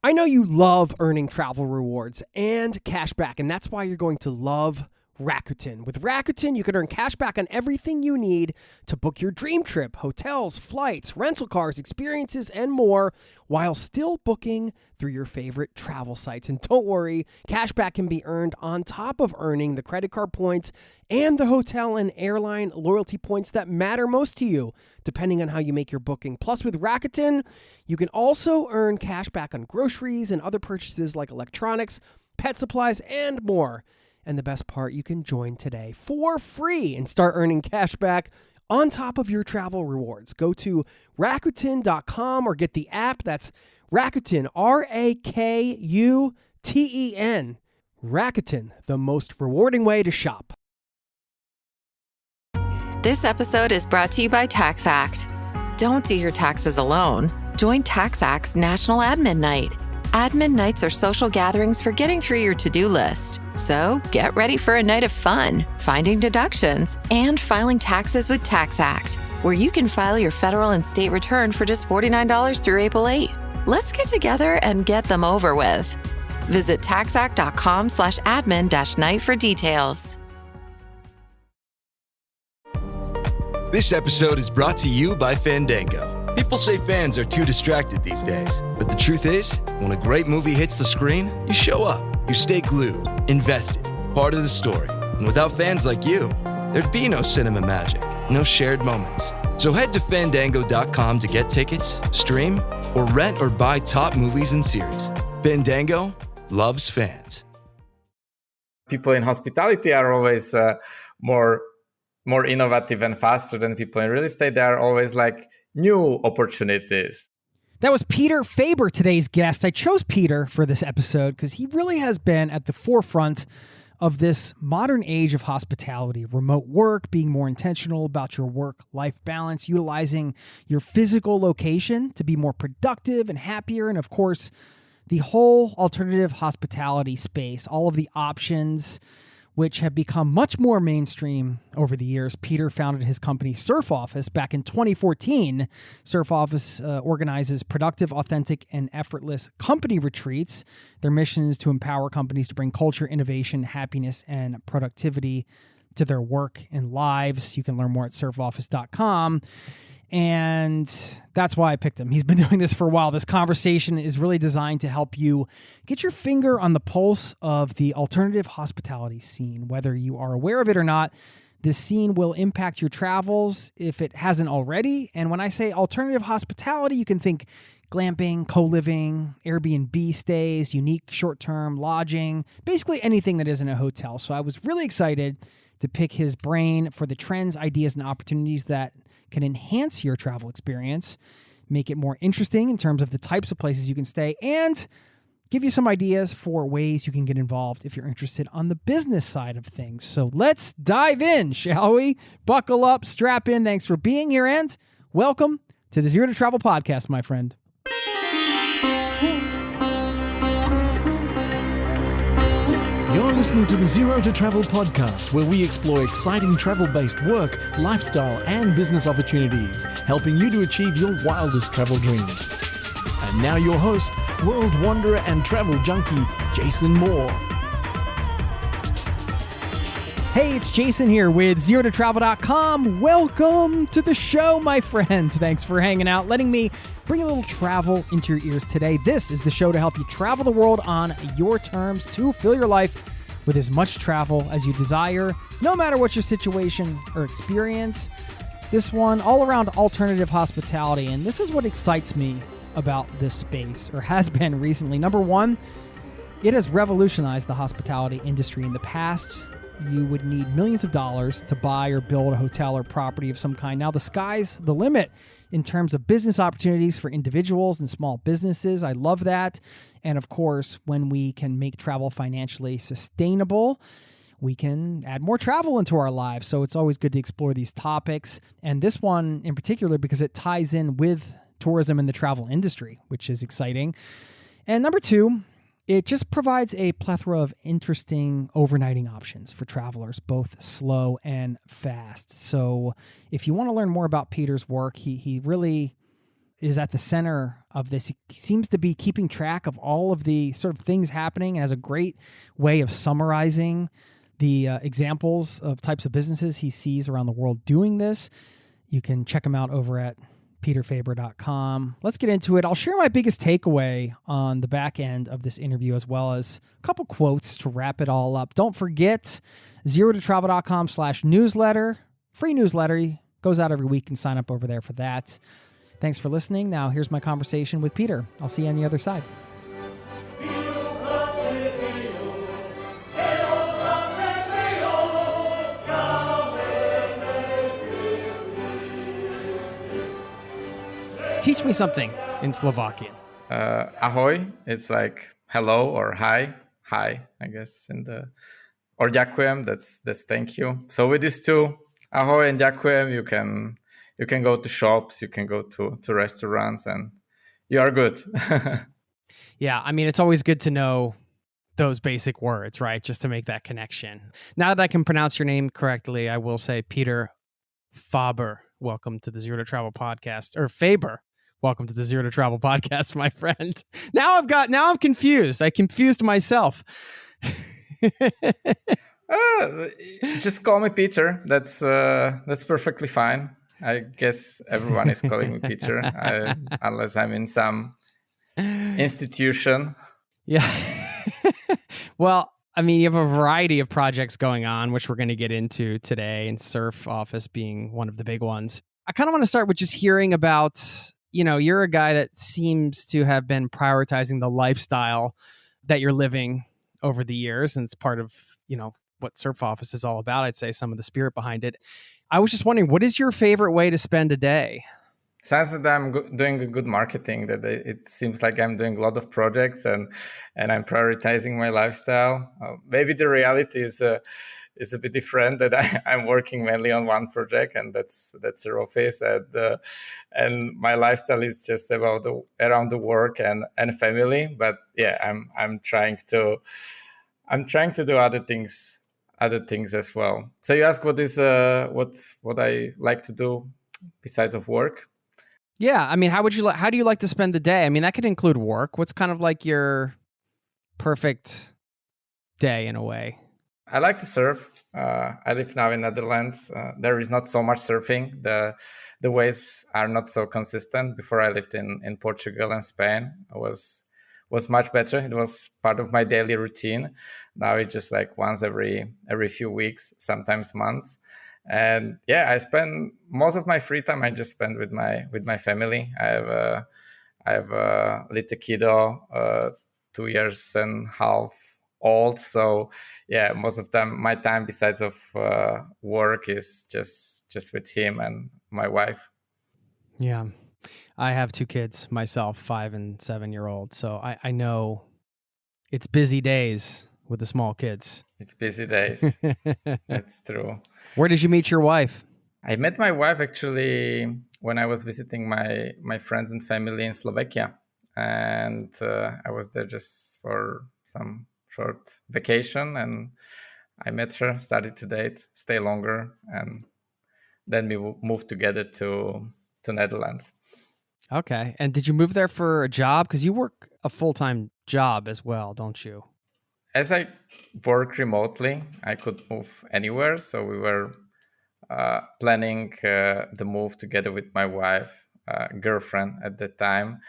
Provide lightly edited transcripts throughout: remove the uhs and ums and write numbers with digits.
I know you love earning travel rewards and cash back, and that's why you're going to love Rakuten. With Rakuten, you can earn cash back on everything you need to book your dream trip, hotels, flights, rental cars, experiences, and more, while still booking through your favorite travel sites. And don't worry, cash back can be earned on top of earning the credit card points and the hotel and airline loyalty points that matter most to you, depending on how you make your booking. Plus, with Rakuten, you can also earn cash back on groceries and other purchases like electronics, pet supplies, and more. And the best part, you can join today for free and start earning cash back on top of your travel rewards. Go to Rakuten.com or get the app. That's Rakuten, Rakuten. Rakuten, the most rewarding way to shop. This episode is brought to you by TaxAct. Don't do your taxes alone. Join TaxAct's National Admin Night. Admin nights are social gatherings for getting through your to-do list. So get ready for a night of fun, finding deductions, and filing taxes with TaxAct, where you can file your federal and state return for just $49 through April 8. Let's get together and get them over with. Visit taxact.com/admin-night for details. This episode is brought to you by Fandango. People say fans are too distracted these days, but the truth is, when a great movie hits the screen, you show up, you stay glued, invested, part of the story. And without fans like you, there'd be no cinema magic, no shared moments. So head to Fandango.com to get tickets, stream, or rent or buy top movies and series. Fandango loves fans. People in hospitality are always more innovative and faster than people in real estate. They are always like new opportunities. That was Peter Fabor, today's guest. I chose Peter for this episode because he really has been at the forefront of this modern age of hospitality, remote work, being more intentional about your work-life balance, utilizing your physical location to be more productive and happier, and of course, the whole alternative hospitality space, all of the options which have become much more mainstream over the years. Peter founded his company Surf Office back in 2014. Surf Office organizes productive, authentic, and effortless company retreats. Their mission is to empower companies to bring culture, innovation, happiness, and productivity to their work and lives. You can learn more at surfoffice.com. And that's why I picked him. He's been doing this for a while. This conversation is really designed to help you get your finger on the pulse of the alternative hospitality scene. Whether you are aware of it or not, this scene will impact your travels if it hasn't already. And when I say alternative hospitality, you can think glamping, co-living, Airbnb stays, unique short-term lodging, basically anything that isn't a hotel. So I was really excited to pick his brain for the trends, ideas, and opportunities that can enhance your travel experience, make it more interesting in terms of the types of places you can stay, and give you some ideas for ways you can get involved if you're interested on the business side of things. So let's dive in, shall we? Buckle up, strap in. Thanks for being here, and welcome to the Zero to Travel podcast, my friend. You're listening to the Zero to Travel podcast, where we explore exciting travel-based work, lifestyle, and business opportunities, helping you to achieve your wildest travel dreams. And now your host, world wanderer and travel junkie, Jason Moore. Hey, it's Jason here with ZeroToTravel.com. Welcome to the show, my friend. Thanks for hanging out, letting me bring a little travel into your ears today. This is the show to help you travel the world on your terms, to fill your life with as much travel as you desire, no matter what your situation or experience. This one, all around alternative hospitality, and this is what excites me about this space, or has been recently. Number one, it has revolutionized the hospitality industry. In the past, you would need millions of dollars to buy or build a hotel or property of some kind. Now the sky's the limit in terms of business opportunities for individuals and small businesses. I love that. And of course, when we can make travel financially sustainable, we can add more travel into our lives. So it's always good to explore these topics. And this one in particular, because it ties in with tourism and the travel industry, which is exciting. And number two, it just provides a plethora of interesting overnighting options for travelers, both slow and fast. So if you want to learn more about Peter's work, he really is at the center of this. He seems to be keeping track of all of the sort of things happening and has a great way of summarizing the examples of types of businesses he sees around the world doing this. You can check him out over at peterfabor.com. Let's get into it. I'll share my biggest takeaway on the back end of this interview, as well as a couple quotes to wrap it all up. Don't forget, zerototravel.com/newsletter. Free newsletter goes out every week, and sign up over there for that. Thanks for listening. Now here's my conversation with Peter. I'll see you on the other side. Teach me something in Slovakian. Ahoj, it's like hello or hi, I guess, or ďakujem, that's thank you. So with these two, ahoj and ďakujem, you can go to shops, you can go to restaurants, and you are good. Yeah, I mean, it's always good to know those basic words, right? Just to make that connection. Now that I can pronounce your name correctly, I will say Peter Fabor. Welcome to the Zero to Travel podcast, or Fabor. Welcome to the Zero to Travel podcast, my friend. Now I'm confused. I confused myself. Just call me Peter. That's perfectly fine. I guess everyone is calling me Peter, unless I'm in some institution. Yeah. Well, I mean, you have a variety of projects going on, which we're going to get into today, and Surf Office being one of the big ones. I kind of want to start with just hearing about, you're a guy that seems to have been prioritizing the lifestyle that you're living over the years, and it's part of, what Surf Office is all about. I'd say some of the spirit behind it. I was just wondering, what is your favorite way to spend a day? Sounds that I'm doing a good marketing, that it seems like I'm doing a lot of projects and I'm prioritizing my lifestyle. Maybe the reality is a bit different, that I'm working mainly on one project, and that's Surf Office, and my lifestyle is just around the work and family. But yeah, I'm trying to do other things as well. So you ask what I like to do besides of work? Yeah, I mean, how do you like to spend the day? I mean, that could include work. What's kind of like your perfect day in a way? I like to surf. I live now in Netherlands. There is not so much surfing. The waves are not so consistent. Before I lived in Portugal and Spain, it was much better. It was part of my daily routine. Now it's just like once every few weeks, sometimes months. And yeah, I spend most of my free time. I just spend with my family. I have a little kiddo, 2 years and a half old. So yeah, most of my time besides of work is just with him and my wife. Yeah, I have 2 kids myself, 5 and 7-year-old. So I know it's busy days with the small kids. It's busy days. That's true. Where did you meet your wife? I met my wife actually when I was visiting my friends and family in Slovakia. And I was there just for some short vacation, and I met her, started to date, stay longer, and then we moved together to Netherlands. Okay. And did you move there for a job? Because you work a full-time job as well, don't you? As I work remotely, I could move anywhere. So we were planning the move together with my wife, girlfriend at the time,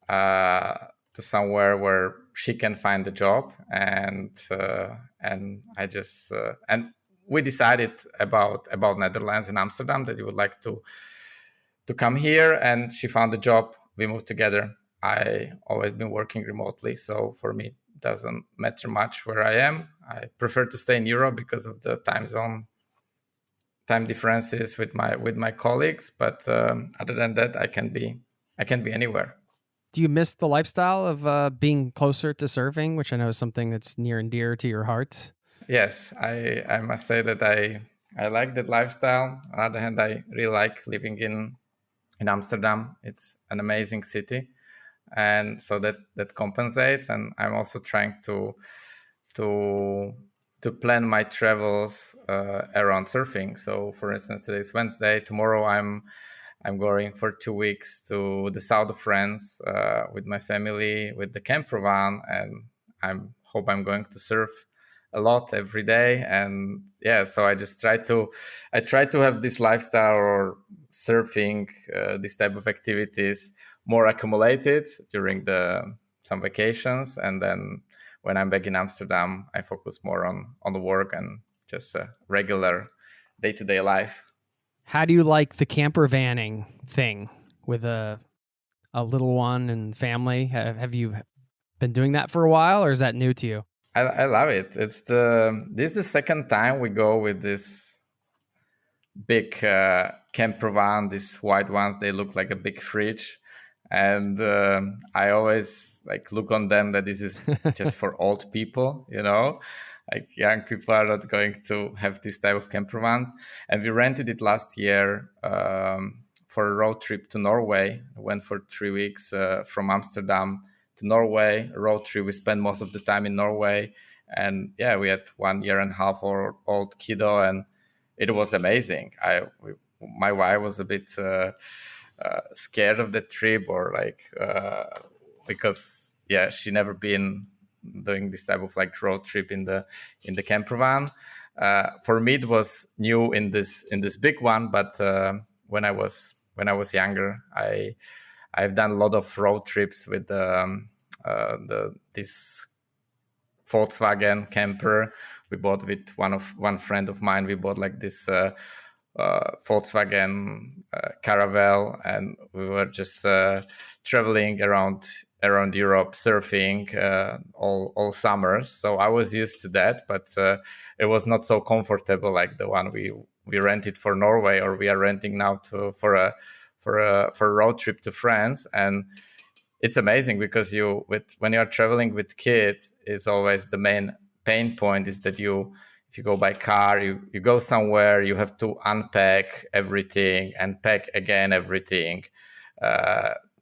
to somewhere where she can find a job, and I just and we decided about Netherlands and Amsterdam, that we would like to come here, and she found a job. We moved together. I always been working remotely, so for me it doesn't matter much where I am. I prefer to stay in Europe because of the time differences with my colleagues, but other than that, I can be anywhere. Do you miss the lifestyle of being closer to surfing, which I know is something that's near and dear to your heart? Yes, I must say that I like that lifestyle. On the other hand, I really like living in Amsterdam. It's an amazing city, and so that compensates. And I'm also trying to plan my travels around surfing. So, for instance, today's Wednesday. Tomorrow, I'm I'm going for 2 weeks to the south of France with my family with the camper van, and I'm going to surf a lot every day. And yeah, so I try to have this lifestyle or surfing, this type of activities more accumulated during some vacations, and then when I'm back in Amsterdam, I focus more on the work and just a regular day-to-day life. How do you like the camper vanning thing with a little one and family? Have you been doing that for a while, or is that new to you? I love it. This is the second time we go with this big camper van, these white ones. They look like a big fridge, and I always like look on them that this is just for old people, like young people are not going to have this type of camper vans. And we rented it last year for a road trip to Norway. I went for 3 weeks from Amsterdam to Norway, a road trip. We spent most of the time in Norway, and yeah, we had 1.5 year old kiddo, and it was amazing. My wife was a bit scared of the trip, or because she never been doing this type of like road trip in the camper van. For me, it was new in this big one, but when I was younger, I've done a lot of road trips with this Volkswagen camper. We bought with one friend of mine. We bought like this Volkswagen Caravelle, and we were just traveling around Europe, surfing all summers. So I was used to that, but it was not so comfortable like the one we rented for Norway, or we are renting now for a road trip to France. And it's amazing because when you are traveling with kids, it's always the main pain point is that if you go by car, you go somewhere, you have to unpack everything and pack again everything.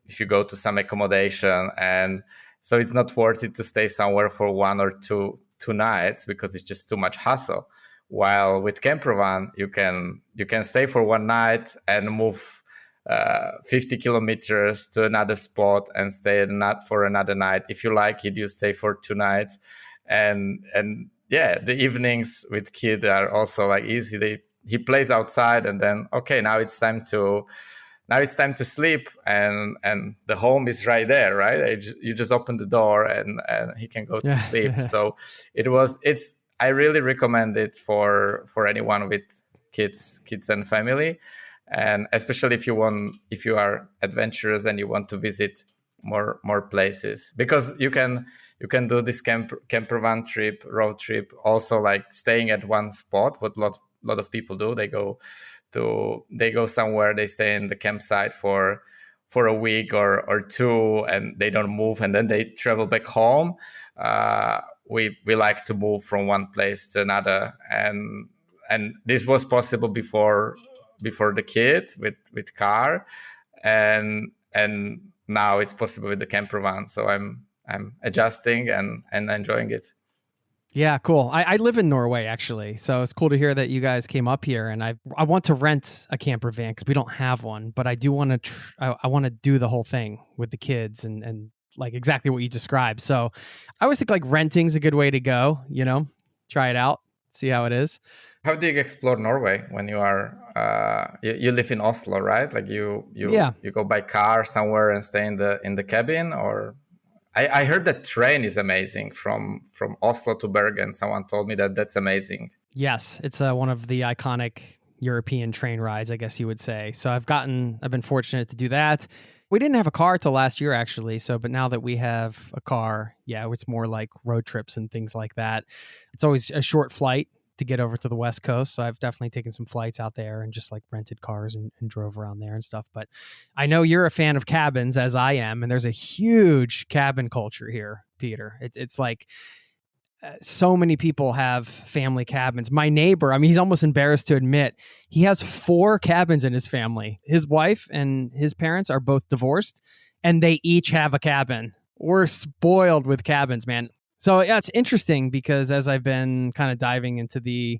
If you go to some accommodation, and so it's not worth it to stay somewhere for 1 or 2 nights because it's just too much hassle. While with camper van, you can stay for 1 night and move 50 kilometers to another spot and stay for another night. If you like it, you stay for 2 nights, and yeah, the evenings with kid are also like easy. He plays outside, and then okay, now it's time to sleep, and the home is right there, right? You just open the door and he can go to sleep. So I really recommend it for anyone with kids and family, and especially if you are adventurous and you want to visit more places, because you can do this camper van trip, road trip, also like staying at one spot. What lot of people do, they go somewhere, they stay in the campsite for a week or 2, and they don't move, and then they travel back home. We like to move from one place to another, and this was possible before the kid with car, and now it's possible with the camper van. So I'm adjusting and enjoying it. Yeah, cool. I live in Norway, actually, so it's cool to hear that you guys came up here. And I want to rent a camper van because we don't have one, but I do want to. I want to do the whole thing with the kids and like exactly what you described. So I always think like renting's a good way to go. Try it out, see how it is. How do you explore Norway when you are you live in Oslo, right? Like you go by car somewhere and stay in the cabin, or I heard that train is amazing from Oslo to Bergen. Someone told me that's amazing. Yes, it's one of the iconic European train rides, I guess you would say. So I've been fortunate to do that. We didn't have a car till last year, actually. But now that we have a car, yeah, it's more like road trips and things like that. It's always a short flight to get over to the West Coast. So I've definitely taken some flights out there and just like rented cars and drove around there and stuff. But I know you're a fan of cabins, as I am. And there's a huge cabin culture here, Peter. It's like so many people have family cabins. My neighbor, he's almost embarrassed to admit, he has 4 cabins in his family. His wife and his parents are both divorced, and they each have a cabin. We're spoiled with cabins, man. So yeah, it's interesting because as I've been kind of diving into the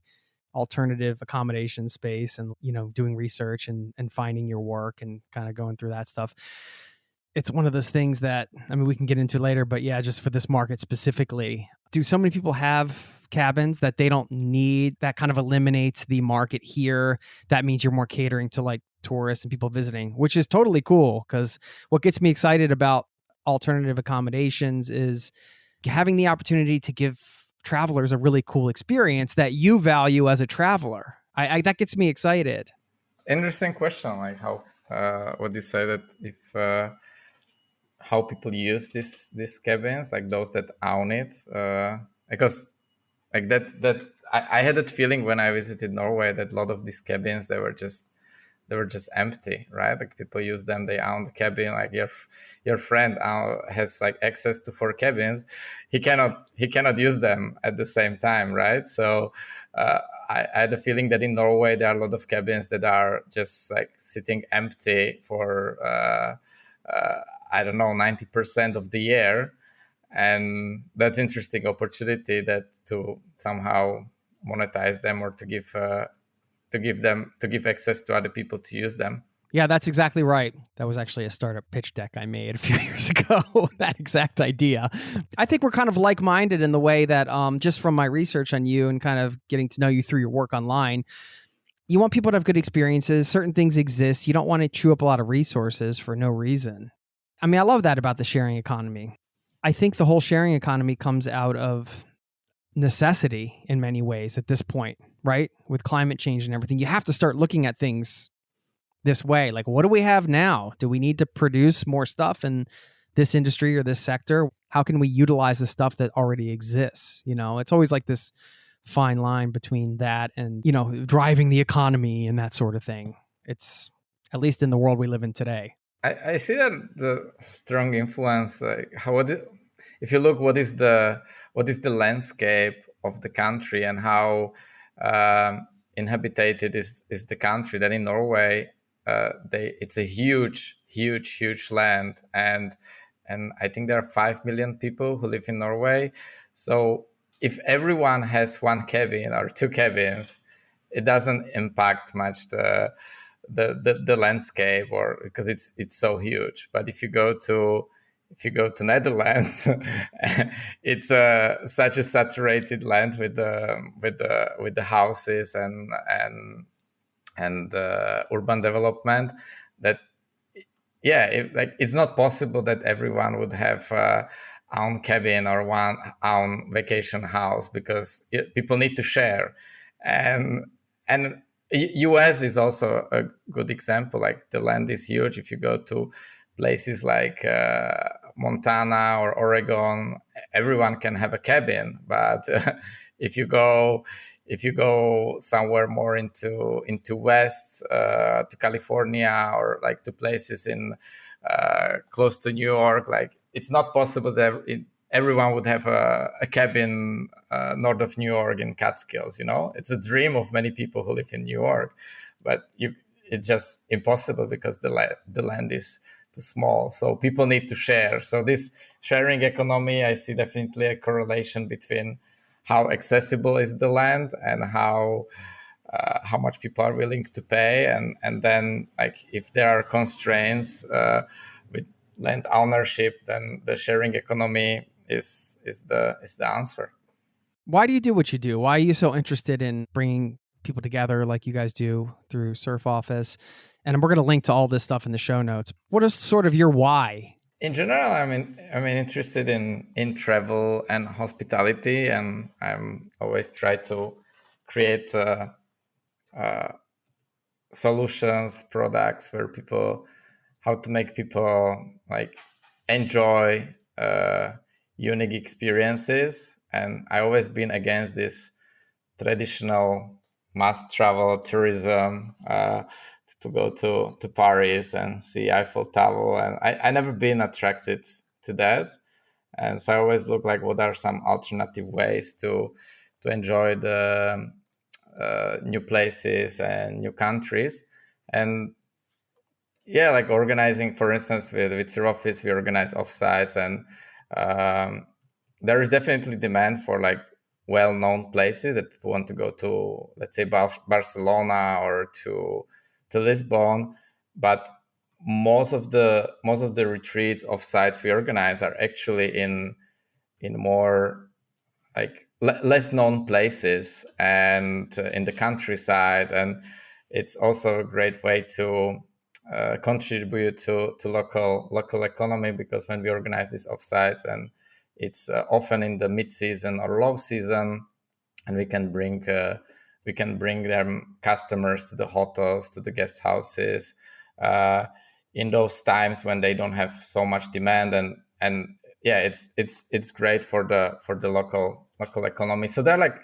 alternative accommodation space and, doing research and finding your work and kind of going through that stuff. It's one of those things that, we can get into later, but yeah, just for this market specifically, do so many people have cabins that they don't need? That kind of eliminates the market here. That means you're more catering to like tourists and people visiting, which is totally cool. Because what gets me excited about alternative accommodations is having the opportunity to give travelers a really cool experience that you value as a traveler. I that gets me excited. Interesting question. Like how, what do you say that if, how people use these cabins, like those that own it, because like that I had that feeling when I visited Norway that a lot of these cabins they were just empty, right? Like people use them, they own the cabin. Like your friend has like access to 4 cabins, he cannot use them at the same time, right? So I had a feeling that in Norway there are a lot of cabins that are just like sitting empty for I don't know 90% of the year, and that's interesting opportunity that to somehow monetize them or to give access to other people to use them. Yeah, that's exactly right. That was actually a startup pitch deck I made a few years ago, that exact idea. I think we're kind of like-minded in the way that just from my research on you and kind of getting to know you through your work online, you want people to have good experiences. Certain things exist. You don't want to chew up a lot of resources for no reason. I love that about the sharing economy. I think the whole sharing economy comes out of necessity in many ways at this point, right? With climate change and everything, you have to start looking at things this way. Like, what do we have now? Do we need to produce more stuff in this industry or this sector? How can we utilize the stuff that already exists? It's always like this fine line between that and, driving the economy and that sort of thing. It's at least in the world we live in today. I see that the strong influence, like if you look, what is the landscape of the country and how inhabited is the country. That in Norway, it's a huge land, and I think there are 5 million people who live in Norway. So if everyone has 1 cabin or 2 cabins, it doesn't impact much the landscape, or because it's so huge. But if you go to Netherlands, it's such a saturated land with the houses and urban development that it's not possible that everyone would have own cabin or one own vacation house, because people need to share. And US is also a good example. Like the land is huge. If you go to places like Montana or Oregon, everyone can have a cabin. But if you go somewhere more into west, to California, or like to places in close to New York, like it's not possible that everyone would have a cabin north of New York in Catskills. It's a dream of many people who live in New York, but it's just impossible because the land is too small. So people need to share. So this sharing economy, I see definitely a correlation between how accessible is the land and how much people are willing to pay, and then like if there are constraints with land ownership, then the sharing economy is the answer. Why do you do what you do? Why are you so interested in bringing people together like you guys do through Surf Office? And we're going to link to all this stuff in the show notes. What is sort of your why? In general, I'm interested in travel and hospitality, and I'm always try to create solutions, products where how to make people like enjoy unique experiences. And I always been against this traditional mass travel tourism, to go to Paris and see Eiffel Tower, and I never been attracted to that. And so I always look like what are some alternative ways to enjoy the new places and new countries. And yeah, like organizing, for instance, with Sir Office, we organize offsites, and there is definitely demand for like well-known places that people want to go to, let's say Barcelona or to Lisbon, but most of the retreats offsites we organize are actually in more like less known places and in the countryside, and it's also a great way to contribute to local economy, because when we organize these offsites, and it's often in the mid season or low season, and we can bring them customers to the hotels, to the guest houses, uh, in those times when they don't have so much demand, and yeah, it's great for the local economy. So there are like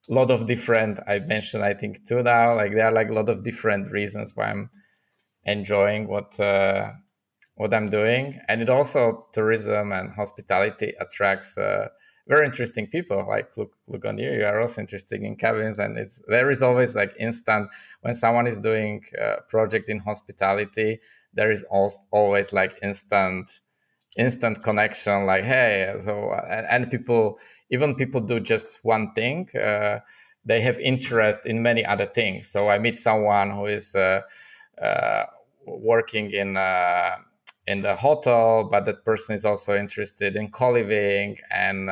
a lot of different, I mentioned I think two now, like there are like a lot of different reasons why I'm enjoying what I'm doing. And it also, tourism and hospitality attracts very interesting people. Like look on you are also interested in cabins, and there is always like instant, when someone is doing a project in hospitality, there is always like instant connection, like hey, so and people, even people do just one thing, they have interest in many other things. So I meet someone who is uh, working in the hotel, but that person is also interested in co-living and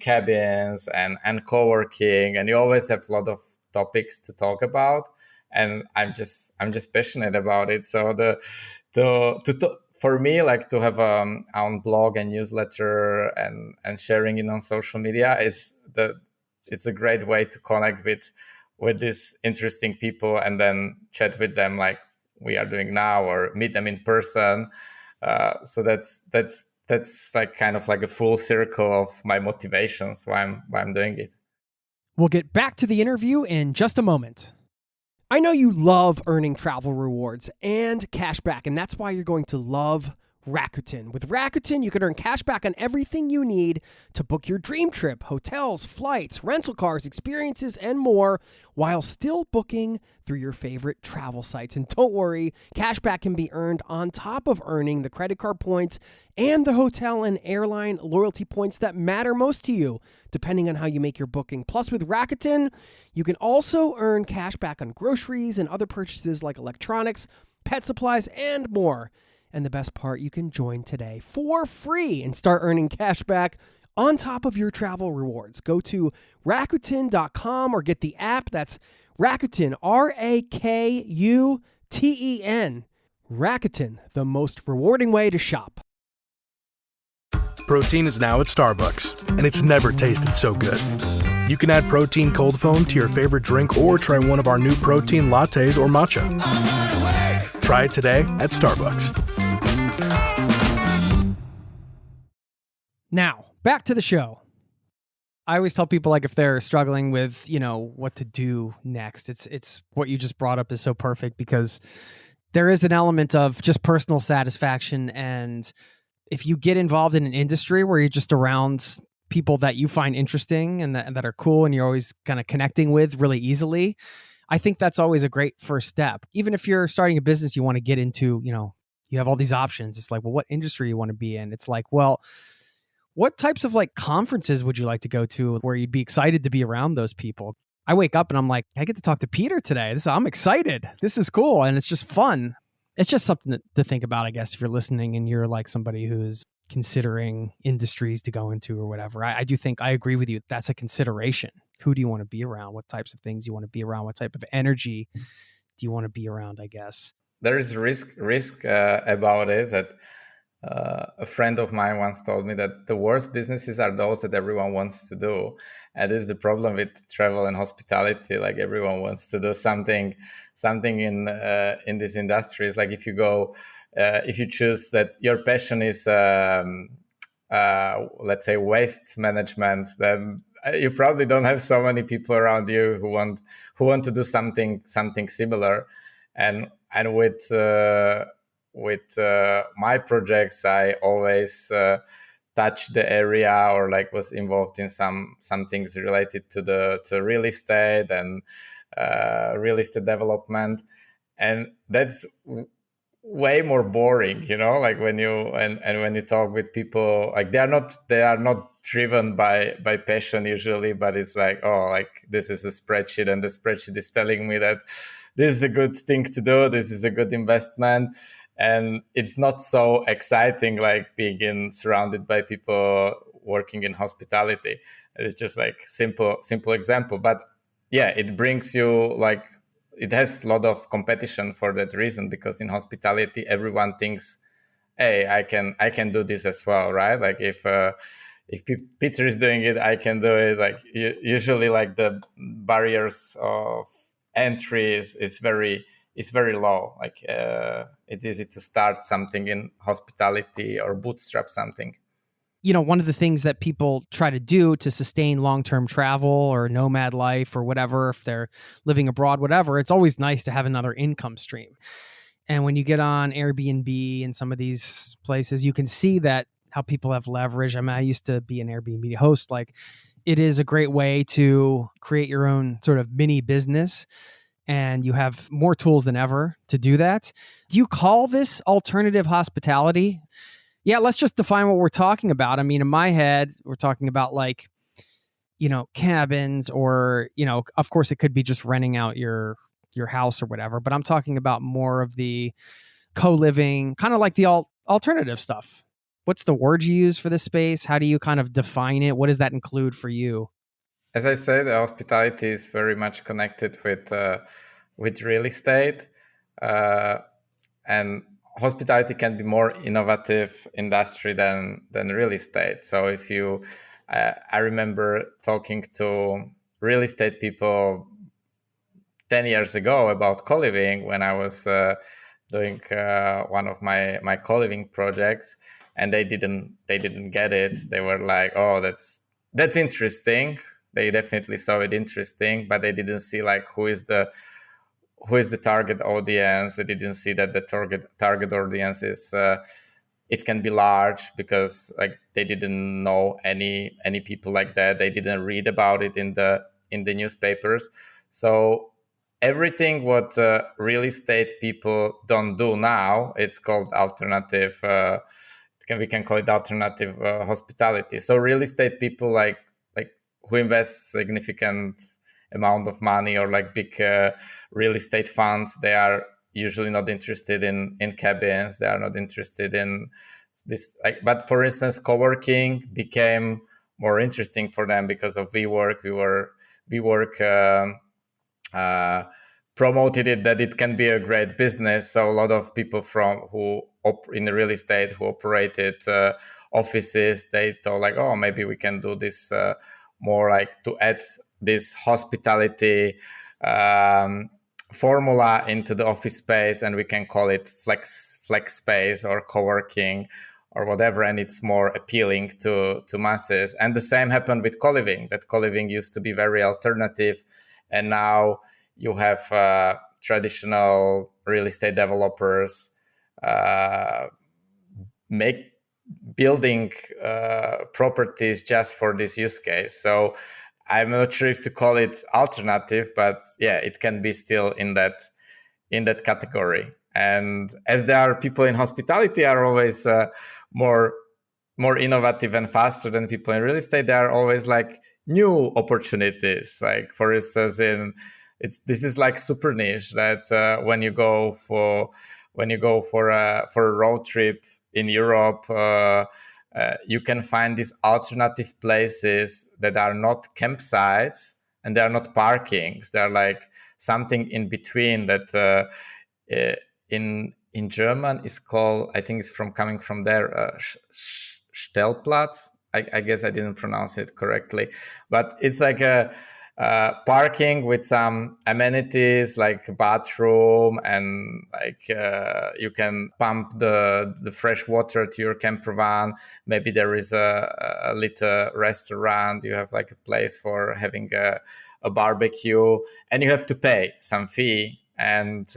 cabins and co-working, and you always have a lot of topics to talk about, and I'm just passionate about it. So for me, like to have own blog and newsletter and sharing it on social media, it's a great way to connect with these interesting people and then chat with them like we are doing now, or meet them in person. So that's like kind of like a full circle of my motivations why I'm doing it. We'll get back to the interview in just a moment. I know you love earning travel rewards and cash back, and that's why you're going to love Rakuten. With Rakuten, you can earn cash back on everything you need to book your dream trip: hotels, flights, rental cars, experiences, and more, while still booking through your favorite travel sites. And don't worry, cash back can be earned on top of earning the credit card points and the hotel and airline loyalty points that matter most to you, depending on how you make your booking. Plus, with Rakuten, you can also earn cash back on groceries and other purchases like electronics, pet supplies, and more. And the best part, you can join today for free and start earning cash back on top of your travel rewards. Go to Rakuten.com or get the app. That's Rakuten, Rakuten. Rakuten, the most rewarding way to shop. Protein is now at Starbucks, and it's never tasted so good. You can add protein cold foam to your favorite drink or try one of our new protein lattes or matcha. Try it today at Starbucks. Now, back to the show. I always tell people, like, if they're struggling with, what to do next, it's what you just brought up is so perfect, because there is an element of just personal satisfaction. And if you get involved in an industry where you're just around people that you find interesting and that are cool and you're always kind of connecting with really easily, I think that's always a great first step. Even if you're starting a business you want to get into, you have all these options. It's like, well, what industry you want to be in? It's like, well, what types of like conferences would you like to go to where you'd be excited to be around those people? I wake up and I'm like, I get to talk to Peter today. I'm excited. This is cool. And it's just fun. It's just something to think about, I guess, if you're listening and you're like somebody who's considering industries to go into or whatever. I do think I agree with you. That's a consideration. Who do you want to be around? What types of things you want to be around? What type of energy do you want to be around, I guess? There is risk about it. That a friend of mine once told me that the worst businesses are those that everyone wants to do. And this is the problem with travel and hospitality. Like everyone wants to do something in these industries. Like if you choose that your passion is, let's say, waste management, then you probably don't have so many people around you who want to do something similar. And with my projects, I always touch the area, or like was involved in some things related to real estate and real estate development, and that's way more boring, like when you and when you talk with people, like they are not driven by passion usually, but it's like, oh, like this is a spreadsheet and the spreadsheet is telling me that this is a good thing to do, this is a good investment. And it's not so exciting like being surrounded by people working in hospitality. It's just like simple example, but yeah, it brings you like, it has a lot of competition for that reason, because in hospitality everyone thinks, hey, I can do this as well, right? Like if Peter is doing it, I can do it. Like usually like the barriers of entry is very low. Like it's easy to start something in hospitality or bootstrap something. One of the things that people try to do to sustain long-term travel or nomad life or whatever, if they're living abroad, whatever, it's always nice to have another income stream. And when you get on Airbnb and some of these places, you can see that how people have leverage. I mean, I used to be an Airbnb host. Like, it is a great way to create your own sort of mini business, and you have more tools than ever to do that. Do you call this alternative hospitality? Yeah, let's just define what we're talking about. I mean, in my head, we're talking about like, cabins, or, of course it could be just renting out your house or whatever, but I'm talking about more of the co-living, kind of like the alternative stuff. What's the word you use for this space? How do you kind of define it? What does that include for you? As I said, hospitality is very much connected with real estate, and hospitality can be more innovative industry than real estate. So if you, I remember talking to real estate people 10 years ago about co-living when I was doing one of my co-living projects, and they didn't get it. They were like, oh, that's interesting. They definitely saw it interesting, but they didn't see like who is the target audience. They didn't see that the target audience is it can be large, because like they didn't know any people like that. They didn't read about it in the newspapers. So everything what real estate people don't do now, it's called alternative. We can call it alternative hospitality. So real estate people like who invest significant amount of money, or like big real estate funds, they are usually not interested in cabins. They are not interested in this. But for instance, co-working became more interesting for them because of WeWork. WeWork promoted it, that it can be a great business. So a lot of people in the real estate who operated offices, they thought like, oh, maybe we can do this more, like to add this hospitality formula into the office space, and we can call it flex space or co-working or whatever, and it's more appealing to masses. And the same happened with co-living. That co-living used to be very alternative, and now you have traditional real estate developers building properties just for this use case. So I'm not sure if to call it alternative, but yeah, it can be still in that category. And as there are people in hospitality are always more innovative and faster than people in real estate, there are always like new opportunities. Like for instance, this is like super niche that when you go for a road trip in Europe, you can find these alternative places that are not campsites and they are not parkings. They're like something in between that in German is called, I think it's coming from there, Stellplatz. I guess I didn't pronounce it correctly, but it's like a parking with some amenities like bathroom, and like you can pump the fresh water to your camper van. Maybe there is a little restaurant. You have like a place for having a barbecue, and you have to pay some fee. And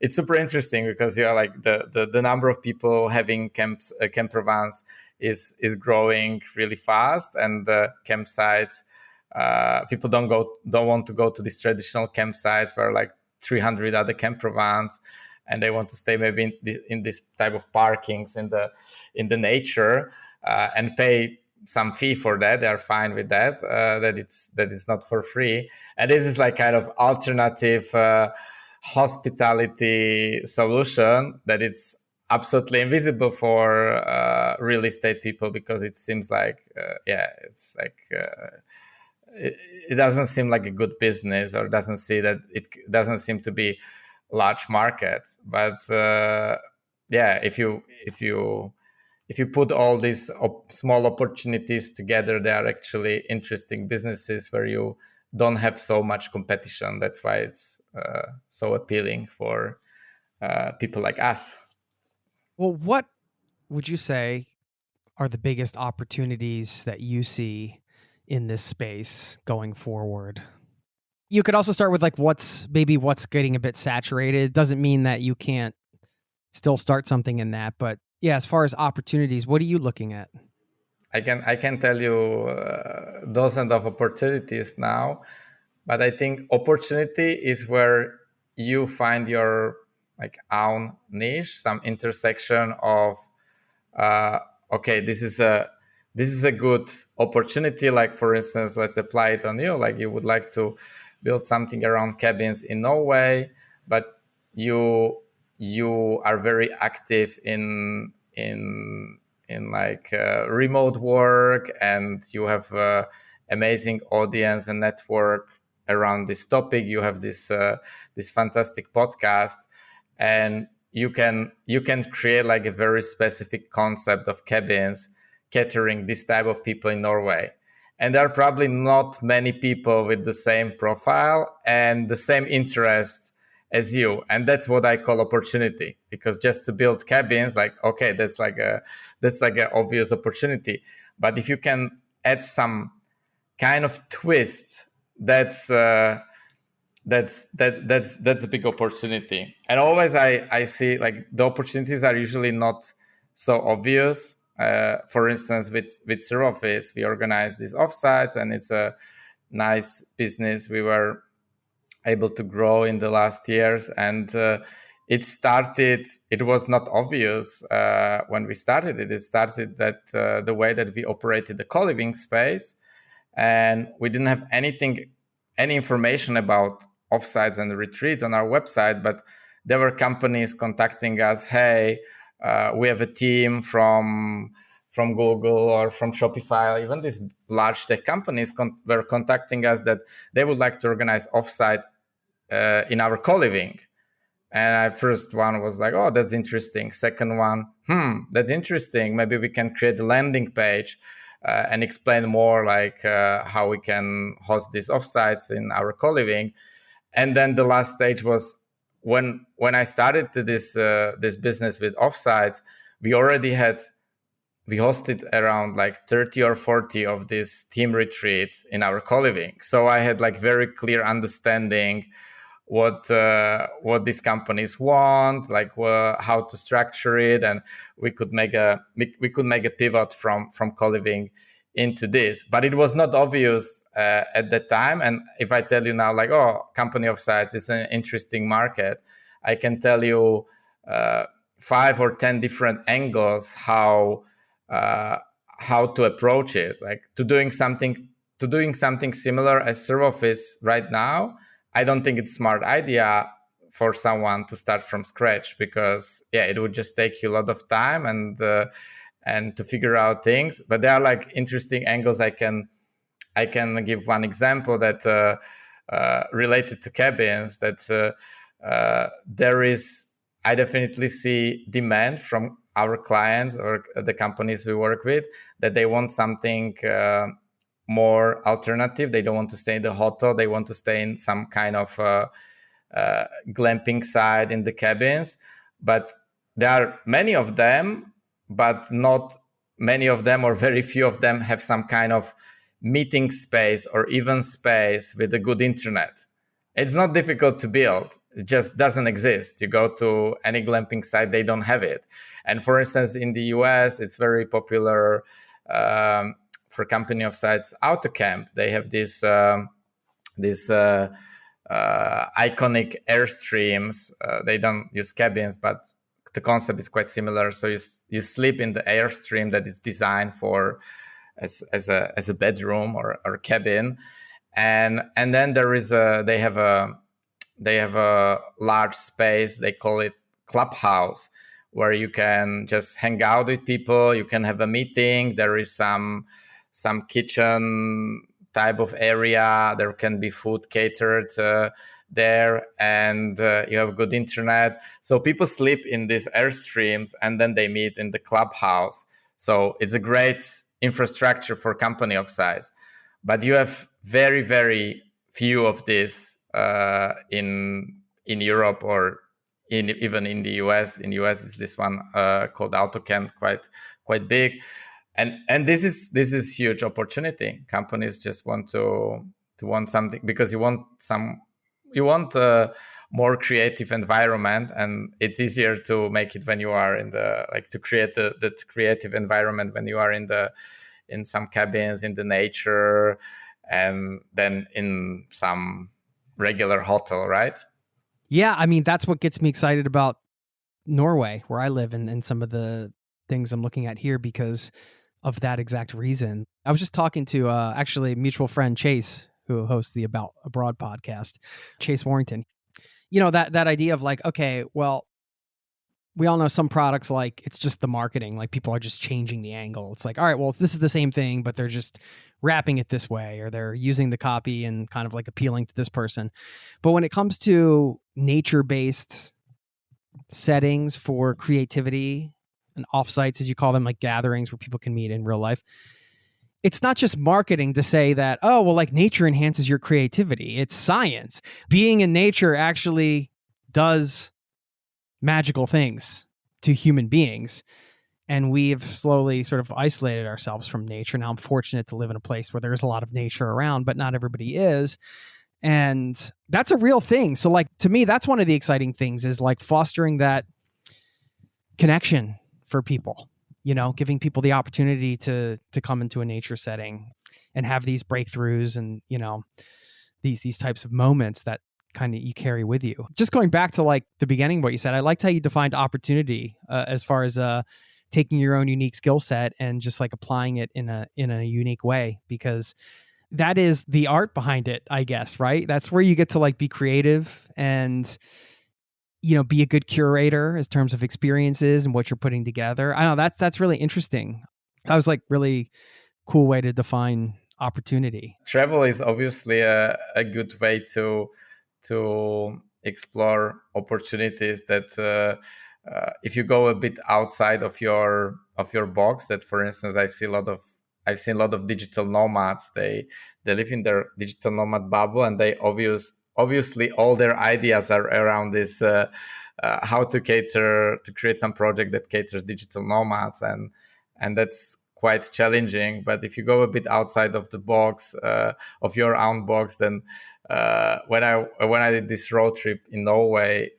it's super interesting because you're like the number of people having camper vans is growing really fast, and the campsites, people don't want to go to these traditional campsites where like 300 other camper vans. and they want to stay maybe in this type of parkings in the nature, and pay some fee for that. They are fine with that. That it's not for free. And this is like kind of alternative hospitality solution that it's absolutely invisible for real estate people, because it seems like it's like it doesn't seem like a good business, or doesn't seem to be large market. But if you put all these small opportunities together, they are actually interesting businesses where you don't have so much competition. That's why it's so appealing for people like us. Well, what would you say are the biggest opportunities that you see in this space going forward? You could also start with like what's getting a bit saturated. Doesn't mean that you can't still start something in that, but yeah, as far as opportunities, what are you looking at? I can tell you dozens of opportunities now, but I think opportunity is where you find your like own niche, some intersection of okay, this is a good opportunity. Like for instance, let's apply it on you. Like you would like to build something around cabins in Norway, but you are very active in like remote work, and you have amazing audience and network around this topic. You have this fantastic podcast, and you can create like a very specific concept of cabins catering this type of people in Norway. And there are probably not many people with the same profile and the same interest as you. And that's what I call opportunity, because just to build cabins, like, okay, that's like an obvious opportunity. But if you can add some kind of twist, that's a big opportunity. And always I see like the opportunities are usually not so obvious. For instance, with Zero Office, we organize these offsites, and it's a nice business we were able to grow in the last years. And it was not obvious when we started it. It started that the way that we operated the co-living space, and we didn't have any information about offsites and retreats on our website, but there were companies contacting us. Hey, we have a team from Google or from Shopify. Even these large tech companies were contacting us that they would like to organize offsite in our co-living. And first one was like, oh, that's interesting. Second one, that's interesting. Maybe we can create a landing page and explain more like how we can host these offsites in our co-living. And then the last stage was when I started this business with offsites, we hosted around like 30 or 40 of these team retreats in our co-living. So I had like very clear understanding what these companies want, like how to structure it, and we could make a pivot from co-living into this. But it was not obvious at that time. And if I tell you now, like, oh, company offsites is an interesting market, I can tell you 5 or 10 different angles how to approach it. Like to doing something similar as Zero Office right now, I don't think it's a smart idea for someone to start from scratch, because it would just take you a lot of time and to figure out things. But there are like interesting angles. I can give one example that related to cabins, that I definitely see demand from our clients or the companies we work with, that they want something more alternative. They don't want to stay in the hotel. They want to stay in some kind of glamping side in the cabins. But there are many of them, but not many of them, or very few of them, have some kind of meeting space or even space with a good internet. It's not difficult to build. It just doesn't exist. You go to any glamping site, they don't have it. And for instance, in the US, it's very popular for company offsites, AutoCamp. They have this iconic airstreams. They don't use cabins, but the concept is quite similar. So you sleep in the airstream that is designed for as a bedroom or cabin, and then they have a large space. They call it clubhouse, where you can just hang out with people. You can have a meeting. There is some kitchen type of area. There can be food catered there, and you have good internet. So people sleep in these airstreams, and then they meet in the clubhouse. So it's a great infrastructure for company of size. But you have very, very few of these in Europe or even in the US. In the US, is this one called AutoCamp, quite big, and this is huge opportunity. Companies just want something, because you want a more creative environment, and it's easier to make it when you are to create the creative environment when you are in some cabins in the nature, and then in some regular hotel, right? Yeah, I mean, that's what gets me excited about Norway, where I live, and some of the things I'm looking at here because of that exact reason. I was just talking to actually a mutual friend, Chase, who hosts the About Abroad podcast, Chase Warrington. That idea of like, okay, well, we all know some products, like it's just the marketing, like people are just changing the angle. It's like, all right, well, this is the same thing, but they're just wrapping it this way, or they're using the copy and kind of like appealing to this person. But when it comes to nature-based settings for creativity and offsites, as you call them, like gatherings where people can meet in real life, it's not just marketing to say that, oh, well, like nature enhances your creativity. It's science. Being in nature actually does magical things to human beings. And we've slowly sort of isolated ourselves from nature. Now, I'm fortunate to live in a place where there's a lot of nature around, but not everybody is. And that's a real thing. So like, to me, that's one of the exciting things, is like fostering that connection for people, giving people the opportunity to come into a nature setting and have these breakthroughs and, these types of moments that kind of you carry with you. Just going back to like the beginning, what you said, I liked how you defined opportunity as far as taking your own unique skill set and just like applying it in a unique way, because that is the art behind it, I guess, right? That's where you get to like be creative and, be a good curator in terms of experiences and what you're putting together. I know that's really interesting. That was like really cool way to define opportunity. Travel is obviously a good way to explore opportunities that if you go a bit outside of your box. That, for instance, I've seen a lot of digital nomads. They live in their digital nomad bubble, and they obviously all their ideas are around this how to create some project that caters digital nomads, and that's quite challenging. But if you go a bit outside of the box, of your own box, then when I did this road trip in Norway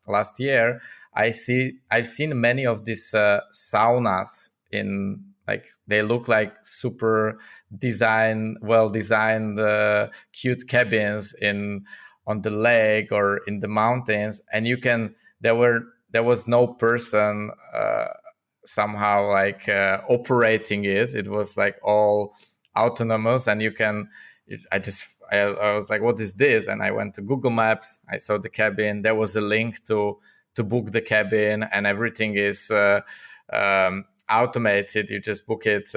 last year, I've seen many of these saunas in, like, they look like super well designed cute cabins on the lake or in the mountains, and there was no person somehow like operating it. It was like all autonomous, and I was like, what is this? And I went to Google Maps. I saw the cabin. There was a link to book the cabin, and everything is automated. You just book it.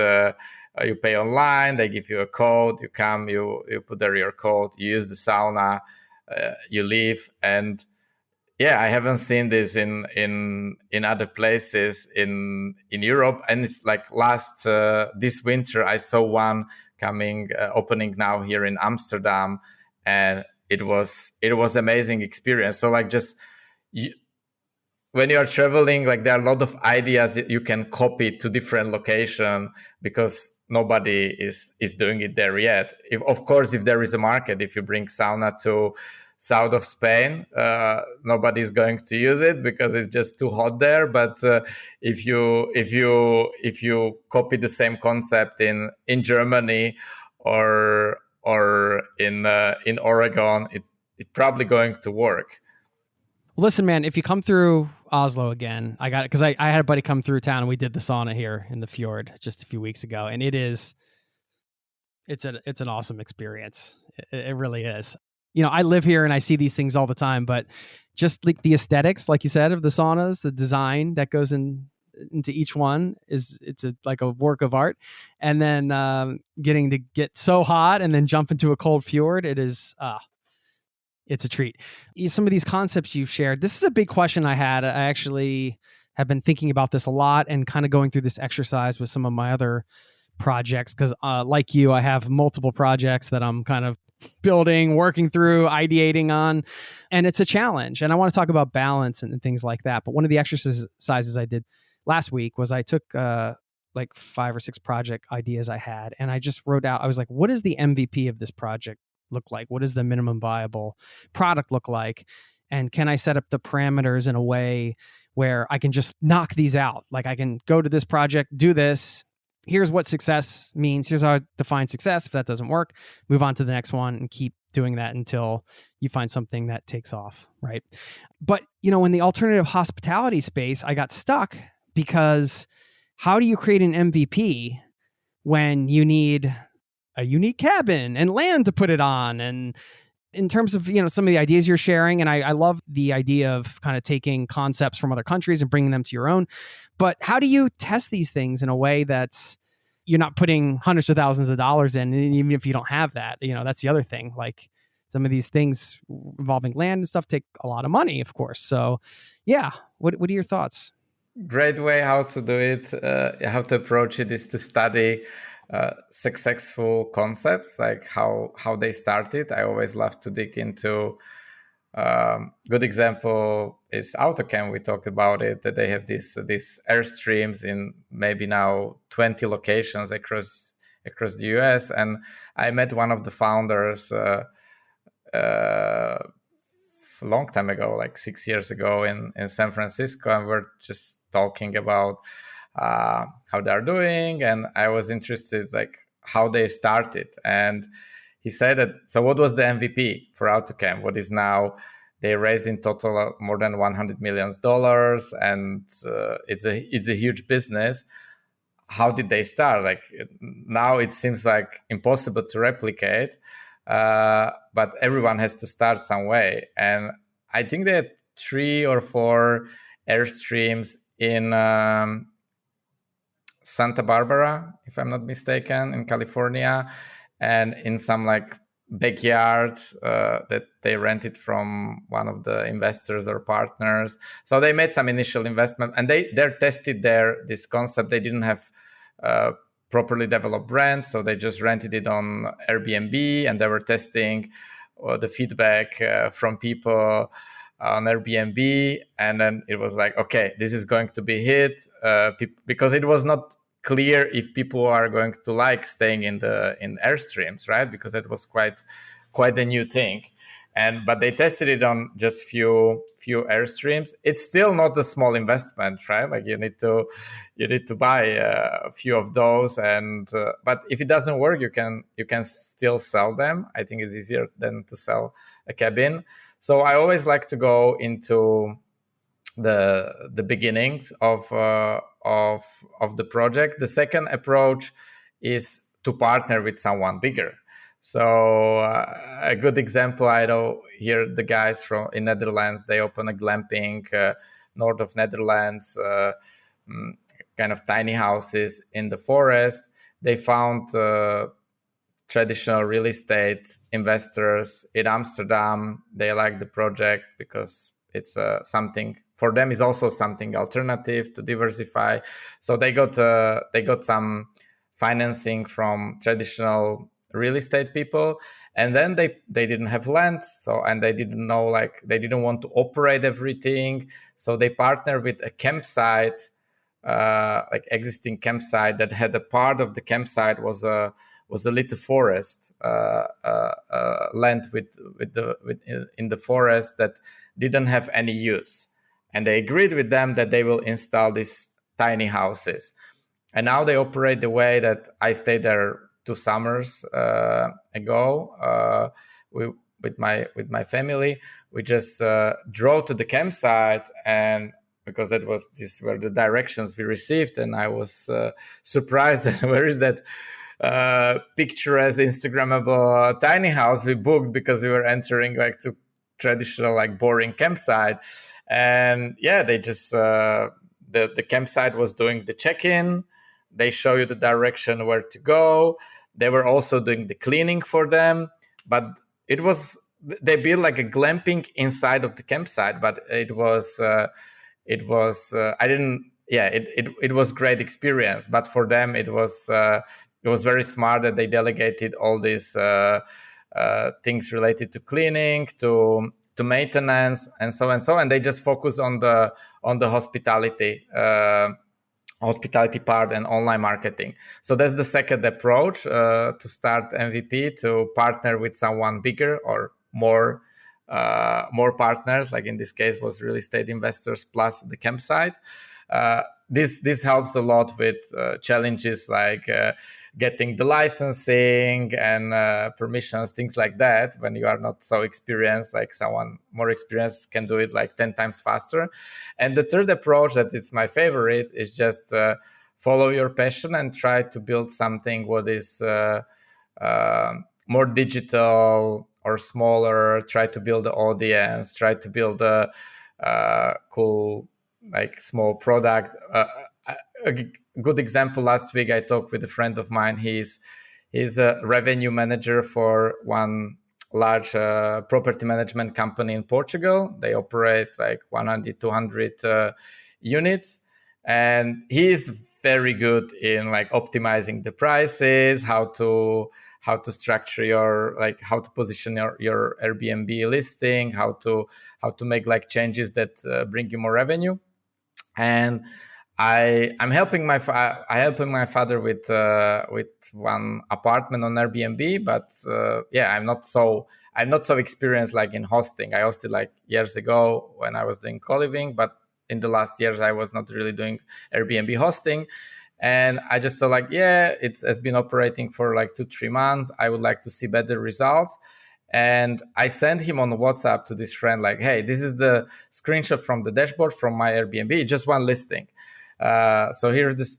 You pay online. They give you a code. You come. You put there your code. You use the sauna. You leave. And yeah, I haven't seen this in other places in Europe. And it's like this winter, I saw one opening now here in Amsterdam, and it was amazing experience. So like when you are traveling, like there are a lot of ideas that you can copy to different location, because nobody is doing it there yet. Of course, if there is a market, if you bring sauna to south of Spain, nobody's going to use it because it's just too hot there. But if you copy the same concept in Germany or in Oregon, it's probably going to work. Listen, man, if you come through Oslo again, I got it because I had a buddy come through town and we did the sauna here in the fjord just a few weeks ago, and it's an awesome experience. It really is. I live here and I see these things all the time, but just like the aesthetics, like you said, of the saunas, the design that goes into each one it's like a work of art. And then getting to get so hot and then jump into a cold fjord, it's a treat. Some of these concepts you've shared, this is a big question I had. I actually have been thinking about this a lot and kind of going through this exercise with some of my other projects because like you, I have multiple projects that I'm kind of building, working through, ideating on, and it's a challenge. And I want to talk about balance and things like that. But one of the exercises I did last week was I took like 5 or 6 project ideas I had, and I just wrote out, I was like, what is the MVP of this project look like? What does the minimum viable product look like? And can I set up the parameters in a way where I can just knock these out? Like I can go to this project, do this. Here's what success means. Here's how I define success. If that doesn't work, move on to the next one and keep doing that until you find something that takes off, right? But, in the alternative hospitality space, I got stuck because how do you create an MVP when you need a unique cabin and land to put it on? And in terms of, some of the ideas you're sharing, and I love the idea of kind of taking concepts from other countries and bringing them to your own. But how do you test these things in a way that's you're not putting hundreds of thousands of dollars in, and even if you don't have that, that's the other thing. Like some of these things involving land and stuff take a lot of money, of course. So yeah, what are your thoughts? Great way how to do it, how to approach it is to study successful concepts, like how they started. I always love to dig into good example is AutoCam. We talked about it, that they have these airstreams in maybe now 20 locations across the US. And I met one of the founders a long time ago, like 6 years ago in San Francisco, and we're just talking about how they're doing. And I was interested like how they started. And he said that, so what was the MVP for AutoCam? What is now, they raised in total more than $100 million, and it's a huge business. How did they start? Like now it seems like impossible to replicate, but everyone has to start some way. And I think they had 3 or 4 airstreams in Santa Barbara, if I'm not mistaken, in California, and in some like backyard that they rented from one of the investors or partners. So they made some initial investment, and they tested this concept. They didn't have properly developed brands, so they just rented it on Airbnb, and they were testing the feedback from people on Airbnb. And then it was like, okay, this is going to be hit because it was not clear if people are going to like staying in airstreams, right? Because it was quite a new thing. But they tested it on just few airstreams. It's still not a small investment, right? Like you need to buy a few of those, and but if it doesn't work, you can still sell them. I think it's easier than to sell a cabin. So I always like to go into the beginnings of the project. The second approach is to partner with someone bigger. So a good example, I know here the guys in Netherlands, they open a glamping north of Netherlands, kind of tiny houses in the forest. They found traditional real estate investors in Amsterdam. They like the project because it's something for them, is also something alternative to diversify. So they got some financing from traditional real estate people, and then they didn't have land, and they didn't know, like they didn't want to operate everything, so they partnered with a campsite, like existing campsite that had a part of the campsite was a little forest land in the forest that didn't have any use, and they agreed with them that they will install these tiny houses. And now they operate the way that I stayed there 2 summers ago. with my family. We just drove to the campsite, and because these were the directions we received, and I was surprised that where is that picturesque Instagrammable tiny house we booked, because we were entering like to traditional like boring campsite. And yeah, they just the campsite was doing the check-in. They show you the direction where to go. They were also doing the cleaning for them, but they built like a glamping inside of the campsite, but it was I didn't yeah it was great experience. But for them it was very smart that they delegated all these things related to cleaning, to maintenance, and so, and they just focus on the hospitality part and online marketing. So that's the second approach, to start MVP, to partner with someone bigger or more partners. Like in this case was real estate investors plus the campsite. This helps a lot with challenges like getting the licensing and permissions, things like that. When you are not so experienced, like someone more experienced can do it like 10 times faster. And the third approach, that it's my favorite, is just follow your passion and try to build something what is more digital or smaller. Try to build the audience, try to build a cool like small product. A good example, last week I talked with a friend of mine. He's a revenue manager for one large property management company in Portugal. They operate like 100, 200 units. And he's very good in like optimizing the prices, how to structure your, like how to position your Airbnb listing, how to make like changes that bring you more revenue. And I'm helping my father with one apartment on Airbnb, but I'm not so experienced like in hosting. I hosted like years ago when I was doing co-living, but in the last years I was not really doing Airbnb hosting. And I just thought like, it has been operating for like 2-3 months. I would like to see better results. And I sent him on WhatsApp to this friend like, hey, this is the screenshot from the dashboard from my Airbnb, just one listing. So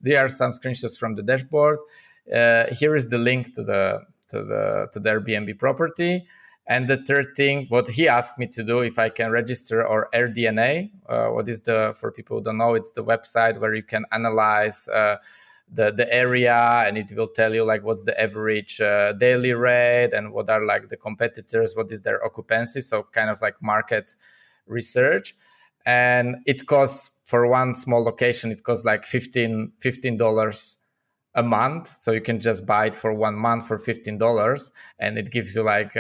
there are some screenshots from the dashboard. Here is the link to the Airbnb property. And the third thing, what he asked me to do, if I can register our AirDNA. What is for people who don't know, it's the website where you can analyze the area, and it will tell you like what's the average daily rate, and what are like the competitors, what is their occupancy. So kind of like market research. And it costs, for one small location, it costs like $15 a month. So you can just buy it for 1 month for $15, and it gives you like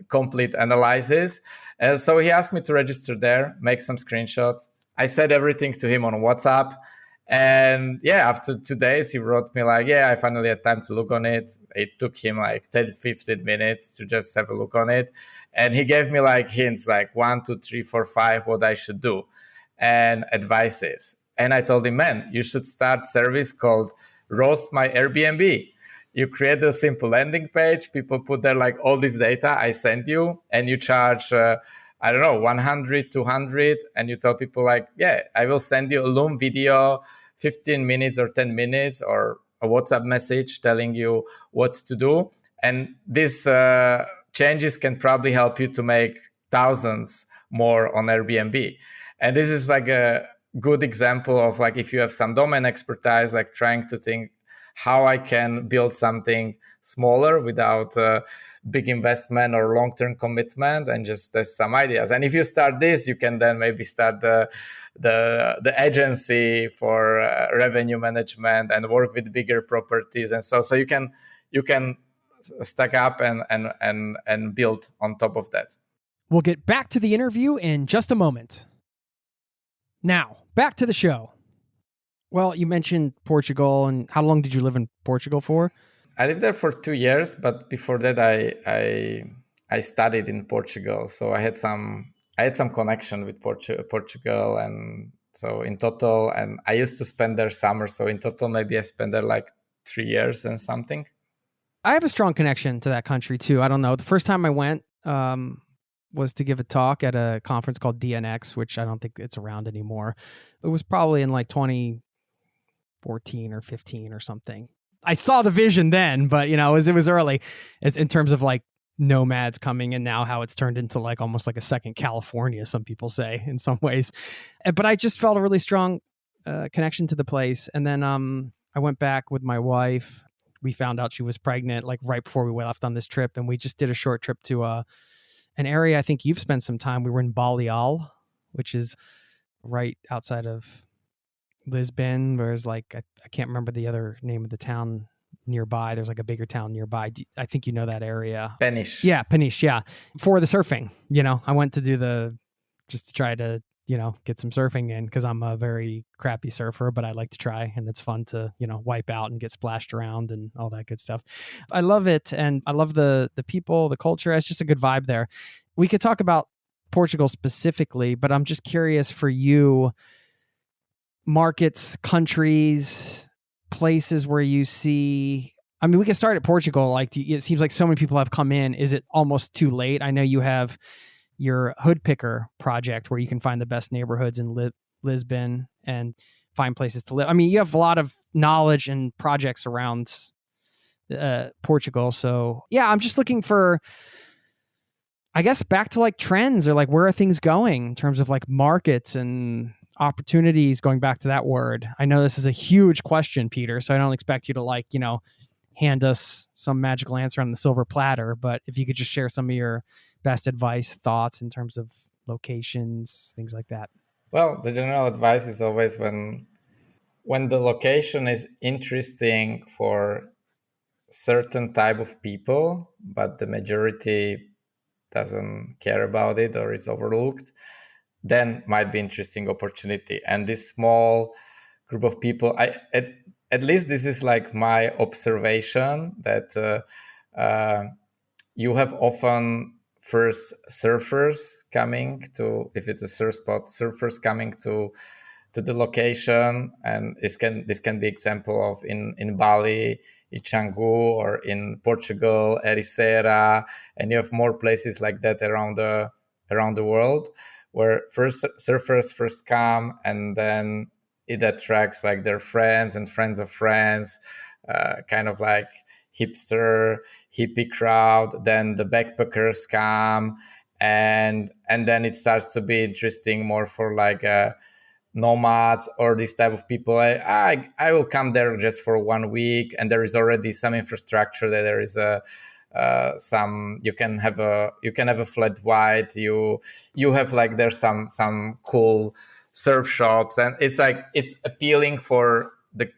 complete analysis. And so he asked me to register there, make some screenshots. I said everything to him on WhatsApp. And after 2 days, he wrote me like, I finally had time to look on it. It took him like 10-15 minutes to just have a look on it. And he gave me like hints, like 1, 2, 3, 4, 5, what I should do, and advices. And I told him, man, you should start service called Roast My Airbnb. You create a simple landing page. People put there like all this data I send you, and you charge, I don't know, 100, 200. And you tell people like, I will send you a Loom video, 15 minutes or 10 minutes, or a WhatsApp message telling you what to do. And these changes can probably help you to make thousands more on Airbnb. And this is like a good example of like, if you have some domain expertise, like trying to think how I can build something smaller without big investment or long-term commitment, and just test some ideas. And if you start this, you can then maybe start the agency for revenue management and work with bigger properties. And so you can stack up and build on top of that. We'll get back to the interview in just a moment. Now, back to the show. Well, you mentioned Portugal, and how long did you live in Portugal for? I lived there for 2 years, but before that, I studied in Portugal, so I had some connection with Portugal, and so in total, and I used to spend there summer. So in total, maybe I spent there like 3 years and something. I have a strong connection to that country too. I don't know. The first time I went was to give a talk at a conference called DNX, which I don't think it's around anymore. It was probably in like 2014 or 15 or something. I saw the vision then, but it was early in terms of like nomads coming, and now how it's turned into like almost like a second California, some people say, in some ways. But I just felt a really strong connection to the place. And then I went back with my wife. We found out she was pregnant like right before we left on this trip, and we just did a short trip to an area I think you've spent some time. We were in Balial, which is right outside of Lisbon. There's like I can't remember the other name of the town nearby. There's like a bigger town nearby. I think you know that area. Peniche. Yeah, Peniche. Yeah, for the surfing. I went to do just to try to get some surfing in, because I'm a very crappy surfer, but I like to try, and it's fun to wipe out and get splashed around and all that good stuff. I love it, and I love the people, the culture. It's just a good vibe there. We could talk about Portugal specifically, but I'm just curious for you, markets, countries, places where you see. I mean, we can start at Portugal. Like, it seems like so many people have come in. Is it almost too late? I know you have your Hood Picker project where you can find the best neighborhoods in Lisbon and find places to live. I mean, you have a lot of knowledge and projects around Portugal. So yeah, I'm just looking for, I guess, back to like trends, or like where are things going in terms of like markets and opportunities, going back to that word. I know this is a huge question, Peter, so I don't expect you to like, hand us some magical answer on the silver platter, but if you could just share some of your best advice, thoughts in terms of locations, things like that. Well, the general advice is always when the location is interesting for certain type of people, but the majority doesn't care about it or is overlooked, then might be interesting opportunity. And this small group of people, at least this is like my observation, that you have often first surfers coming to, if it's a surf spot, surfers coming to the location, and this can be example of in Bali, in Canggu, or in Portugal, Ericeira, and you have more places like that around the world, where first surfers first come, and then it attracts like their friends and friends of friends, kind of like hippie crowd. Then the backpackers come, and then it starts to be interesting more for like nomads or this type of people. I will come there just for 1 week, and there is already some infrastructure that there is some, you can have a flat white, you have like there's some cool surf shops, and it's like it's appealing for the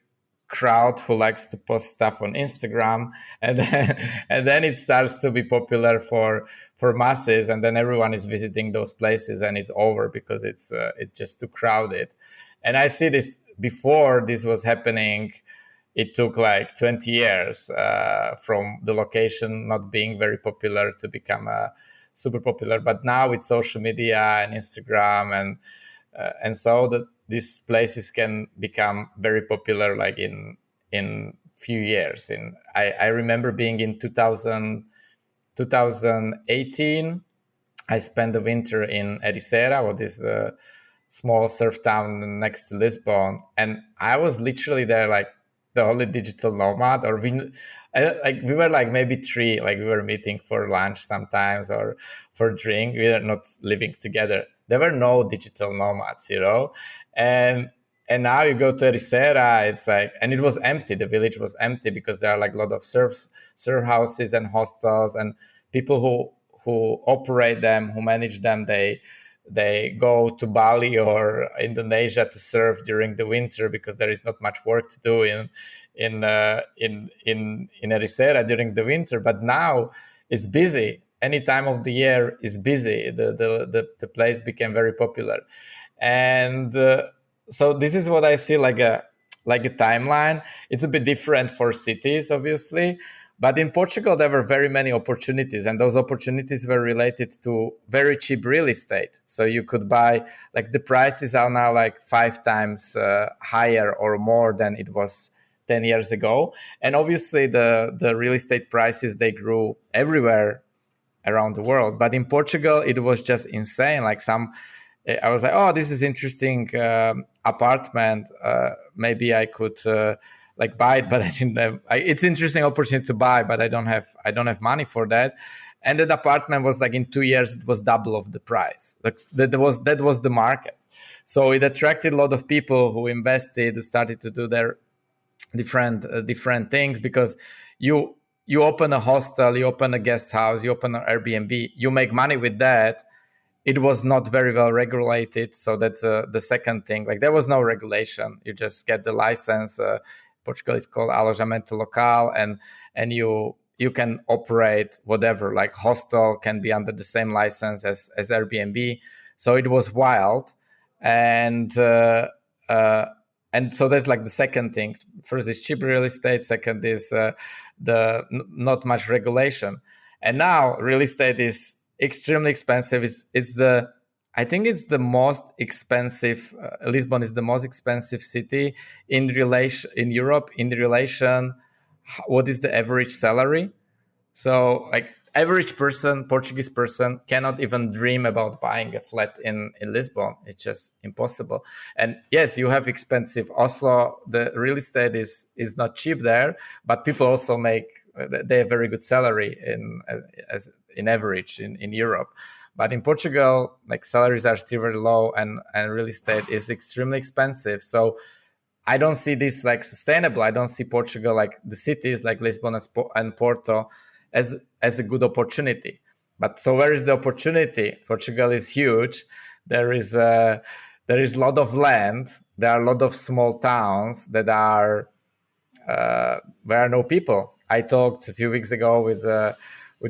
crowd who likes to post stuff on Instagram, and then it starts to be popular for masses, and then everyone is visiting those places, and it's over because it's just too crowded. And I see this before this was happening. It took like 20 years from the location not being very popular to become super popular. But now with social media and Instagram and so that these places can become very popular like in few years. I remember being in 2018. I spent the winter in Ericeira, what is a small surf town next to Lisbon, and I was literally there like the only digital nomad, or we were like maybe three, like we were meeting for lunch sometimes or for drink. We were not living together. There were no digital nomads, and now you go to Ericeira, it's like, and it was empty. The village was empty because there are like a lot of surf houses and hostels, and people who operate them, who manage them, they go to Bali or Indonesia to surf during the winter because there is not much work to do in Ericeira during the winter. But now it's busy. Any time of the year is busy. The place became very popular, and so this is what I see like a timeline. It's a bit different for cities, obviously. But in Portugal, there were very many opportunities, and those opportunities were related to very cheap real estate. So you could buy, like the prices are now like 5 times higher or more than it was 10 years ago. And obviously the real estate prices, they grew everywhere around the world. But in Portugal, it was just insane. Like I was like, oh, this is interesting apartment. Maybe I could like buy it, but I didn't have. It's interesting opportunity to buy, but I don't have money for that. And that apartment was like in 2 years, it was double of the price. Like that was the market. So it attracted a lot of people who invested, who started to do their different things, because you open a hostel, you open a guest house, you open an Airbnb, you make money with that. It was not very well regulated, so that's the second thing. Like there was no regulation. You just get the license. Portugal is called alojamento local, and you can operate whatever. Like hostel can be under the same license as Airbnb. So it was wild, and so that's like the second thing. First is cheap real estate. Second is not much regulation, and now real estate is extremely expensive. I think it's the most expensive. Lisbon is the most expensive city in Europe in relation. What is the average salary? So like average person, Portuguese person, cannot even dream about buying a flat in Lisbon. It's just impossible. And yes, you have expensive Oslo. The real estate is not cheap there, but people also they have very good salary in average in Europe. But in Portugal, like salaries are still very low, and real estate is extremely expensive. So I don't see this like sustainable. I don't see Portugal, like the cities like Lisbon and Porto, as a good opportunity. But so where is the opportunity? Portugal is huge. There is a lot of land. There are a lot of small towns that are where are no people. I talked a few weeks ago with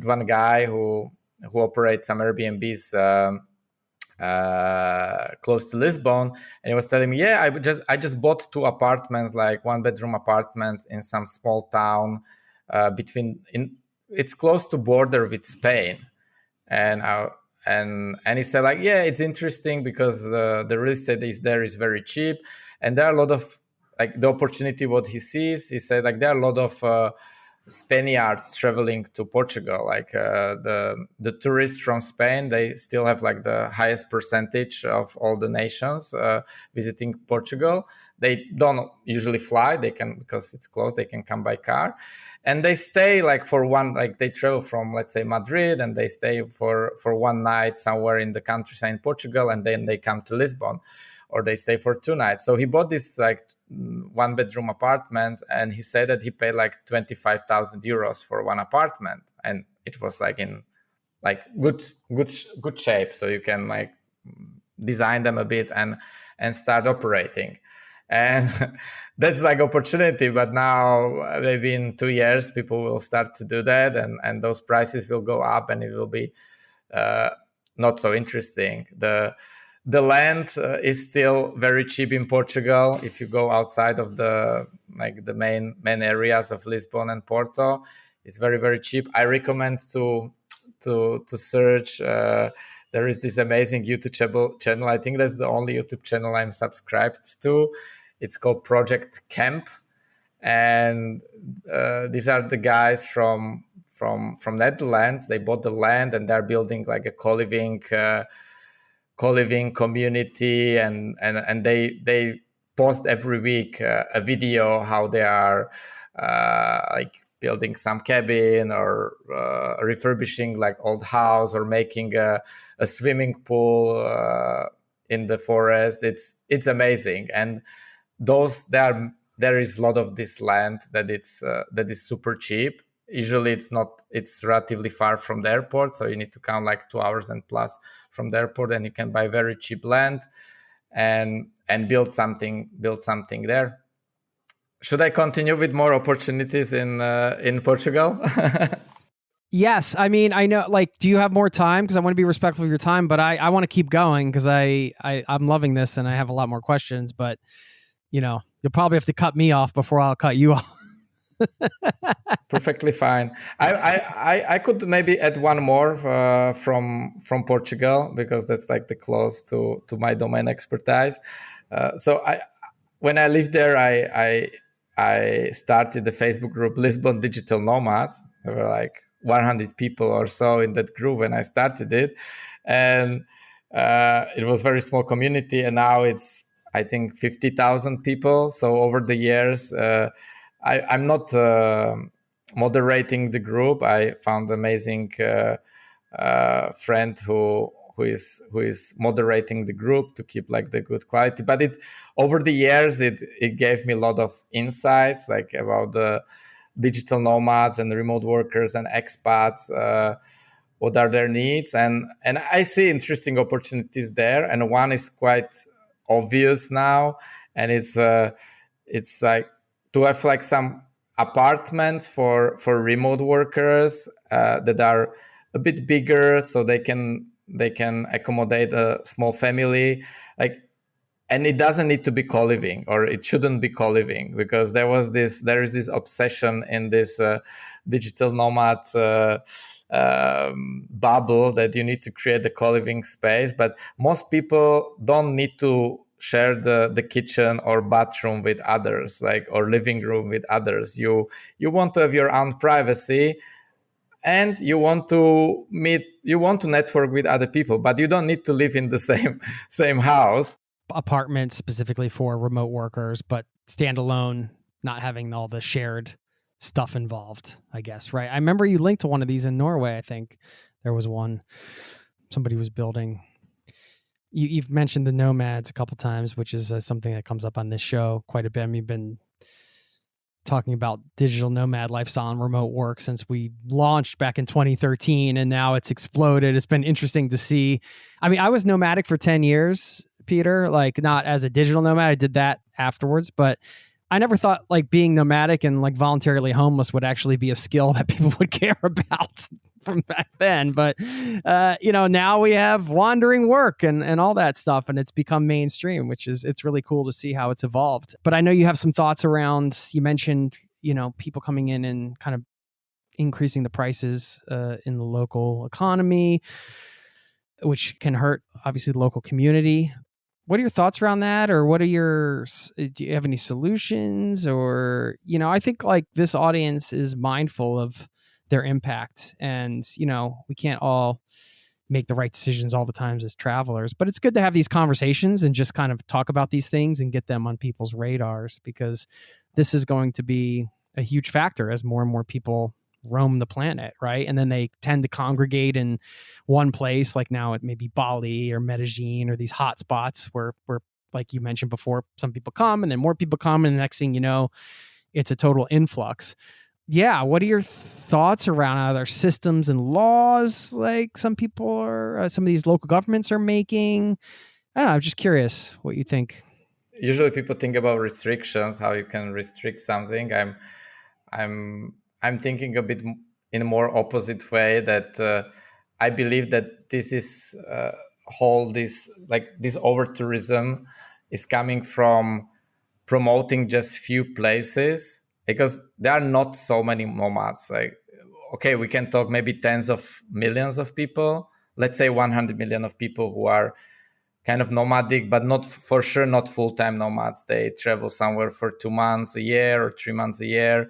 one guy who operates some Airbnbs close to Lisbon, and he was telling me, yeah, I just bought 2 apartments, like 1-bedroom apartments in some small town it's close to border with Spain, and he said like, yeah, it's interesting because the real estate is very cheap, and there are a lot of like the opportunity. What he sees, he said like there are a lot of Spaniards traveling to Portugal. Like the tourists from Spain, they still have like the highest percentage of all the nations visiting Portugal. They don't usually fly. They can, because it's close, they can come by car, and they stay like they travel from, let's say, Madrid, and they stay for one night somewhere in the countryside in Portugal, and then they come to Lisbon, or they stay for 2 nights. So he bought this like 1-bedroom apartment, and he said that he paid like 25,000 euros for one apartment, and it was like in like good shape, so you can like design them a bit and start operating. And that's like opportunity. But now maybe in 2 years people will start to do that, and those prices will go up, and it will be not so interesting. The land is still very cheap in Portugal. If you go outside of the main areas of Lisbon and Porto, it's very, very cheap. I recommend to search. There is this amazing YouTube channel. I think that's the only YouTube channel I'm subscribed to. It's called Project Camp, and these are the guys from Netherlands. They bought the land, and they're building like a co-living community, and they post every week a video how they are like building some cabin, or refurbishing like old house, or making a swimming pool in the forest. It's amazing. And there is a lot of this land that is super cheap. Usually it's relatively far from the airport, so you need to count like 2 hours and plus from the airport, and you can buy very cheap land and build something there. Should I continue with more opportunities in Portugal? Yes. I mean, I know, like, do you have more time? Because I want to be respectful of your time, but I want to keep going, because I'm loving this, and I have a lot more questions, but you'll probably have to cut me off before I'll cut you off. Perfectly fine. I could maybe add one more from Portugal, because that's like the close to my domain expertise. So when I lived there, I started the Facebook group Lisbon Digital Nomads. There were like 100 people or so in that group when I started it, and it was very small community. And now it's, I think, 50,000 people. So over the years, I'm not moderating the group. I found amazing friend who is moderating the group to keep like the good quality. But it over the years it gave me a lot of insights, like about the digital nomads and remote workers and expats. What are their needs? And I see interesting opportunities there. And one is quite obvious now, and it's like to have like some apartments for remote workers that are a bit bigger, so they can accommodate a small family, like. And it doesn't need to be co-living, or it shouldn't be co-living, because there is this obsession in this digital nomad bubble that you need to create a co-living space. But most people don't need to share the kitchen or bathroom with others, like, or living room with others. You want to have your own privacy, and you want to network with other people, but you don't need to live in the same house. Apartments specifically for remote workers, but standalone, not having all the shared stuff involved, I guess, right? I remember you linked to one of these in Norway. I think there was one somebody was building. You've mentioned the nomads a couple times, which is something that comes up on this show quite a bit. I mean, you've been talking about digital nomad lifestyle and remote work since we launched back in 2013, and now it's exploded. It's been interesting to see. I mean, I was nomadic for 10 years, Peter, like not as a digital nomad. I did that afterwards, but I never thought like being nomadic and like voluntarily homeless would actually be a skill that people would care about from back then. But, now we have wandering work and all that stuff, and it's become mainstream, it's really cool to see how it's evolved. But I know you have some thoughts around, you mentioned, people coming in and kind of increasing the prices in the local economy, which can hurt obviously the local community. What are your thoughts around that? Or do you have any solutions? Or, I think like this audience is mindful of their impact, and, we can't all make the right decisions all the times as travelers, but it's good to have these conversations and just kind of talk about these things and get them on people's radars, because this is going to be a huge factor as more and more people roam the planet, right? And then they tend to congregate in one place, like now it may be Bali or Medellin or these hot spots where like you mentioned before, some people come and then more people come, and the next thing you know, it's a total influx. Yeah, what are your thoughts around other systems and laws like some of these local governments are making? I don't know, I'm just curious what you think. Usually people think about restrictions, how you can restrict something. I'm thinking a bit in a more opposite way, that I believe that this is this over tourism is coming from promoting just few places, because there are not so many nomads. Like, okay, we can talk maybe tens of millions of people, let's say 100 million of people who are kind of nomadic, but not for sure, not full-time nomads. They travel somewhere for 2 months a year or 3 months a year.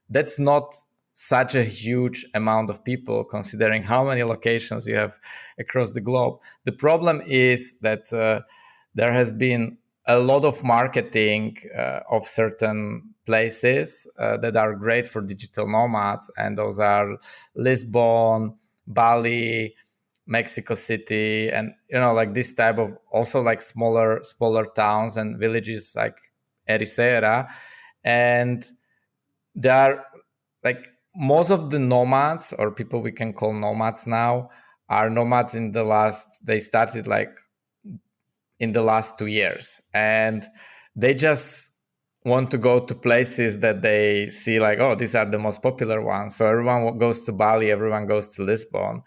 That's not such a huge amount of people, considering how many locations you have across the globe. The problem is that there has been a lot of marketing of certain places that are great for digital nomads, and those are Lisbon, Bali, Mexico City, and like this type of also like smaller towns and villages like Ericeira. And there are like most of the nomads, or people we can call nomads now, are nomads they started like in the last 2 years, and they just want to go to places that they see like, oh, these are the most popular ones. So everyone goes to Bali, everyone goes to Lisbon.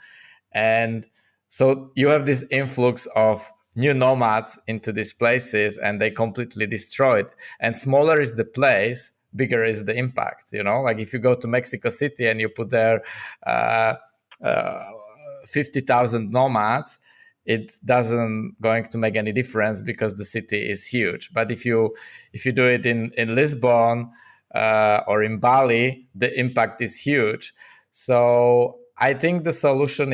And so you have this influx of new nomads into these places, and they completely destroy it. And smaller is the place, bigger is the impact. Like if you go to Mexico City and you put there 50,000 nomads, it doesn't going to make any difference because the city is huge. But if you do it in Lisbon, or in Bali, the impact is huge. So I think the solution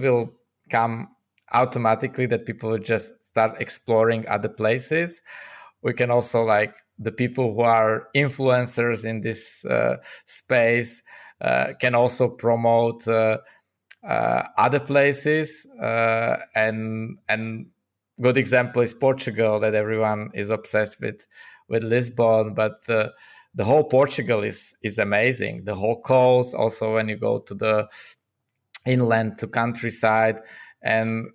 will come automatically, that people will just start exploring other places. We can also, like, the people who are influencers in this space can also promote other places, and good example is Portugal, that everyone is obsessed with Lisbon, but the whole Portugal is amazing. The whole coast, also when you go to the inland to countryside, and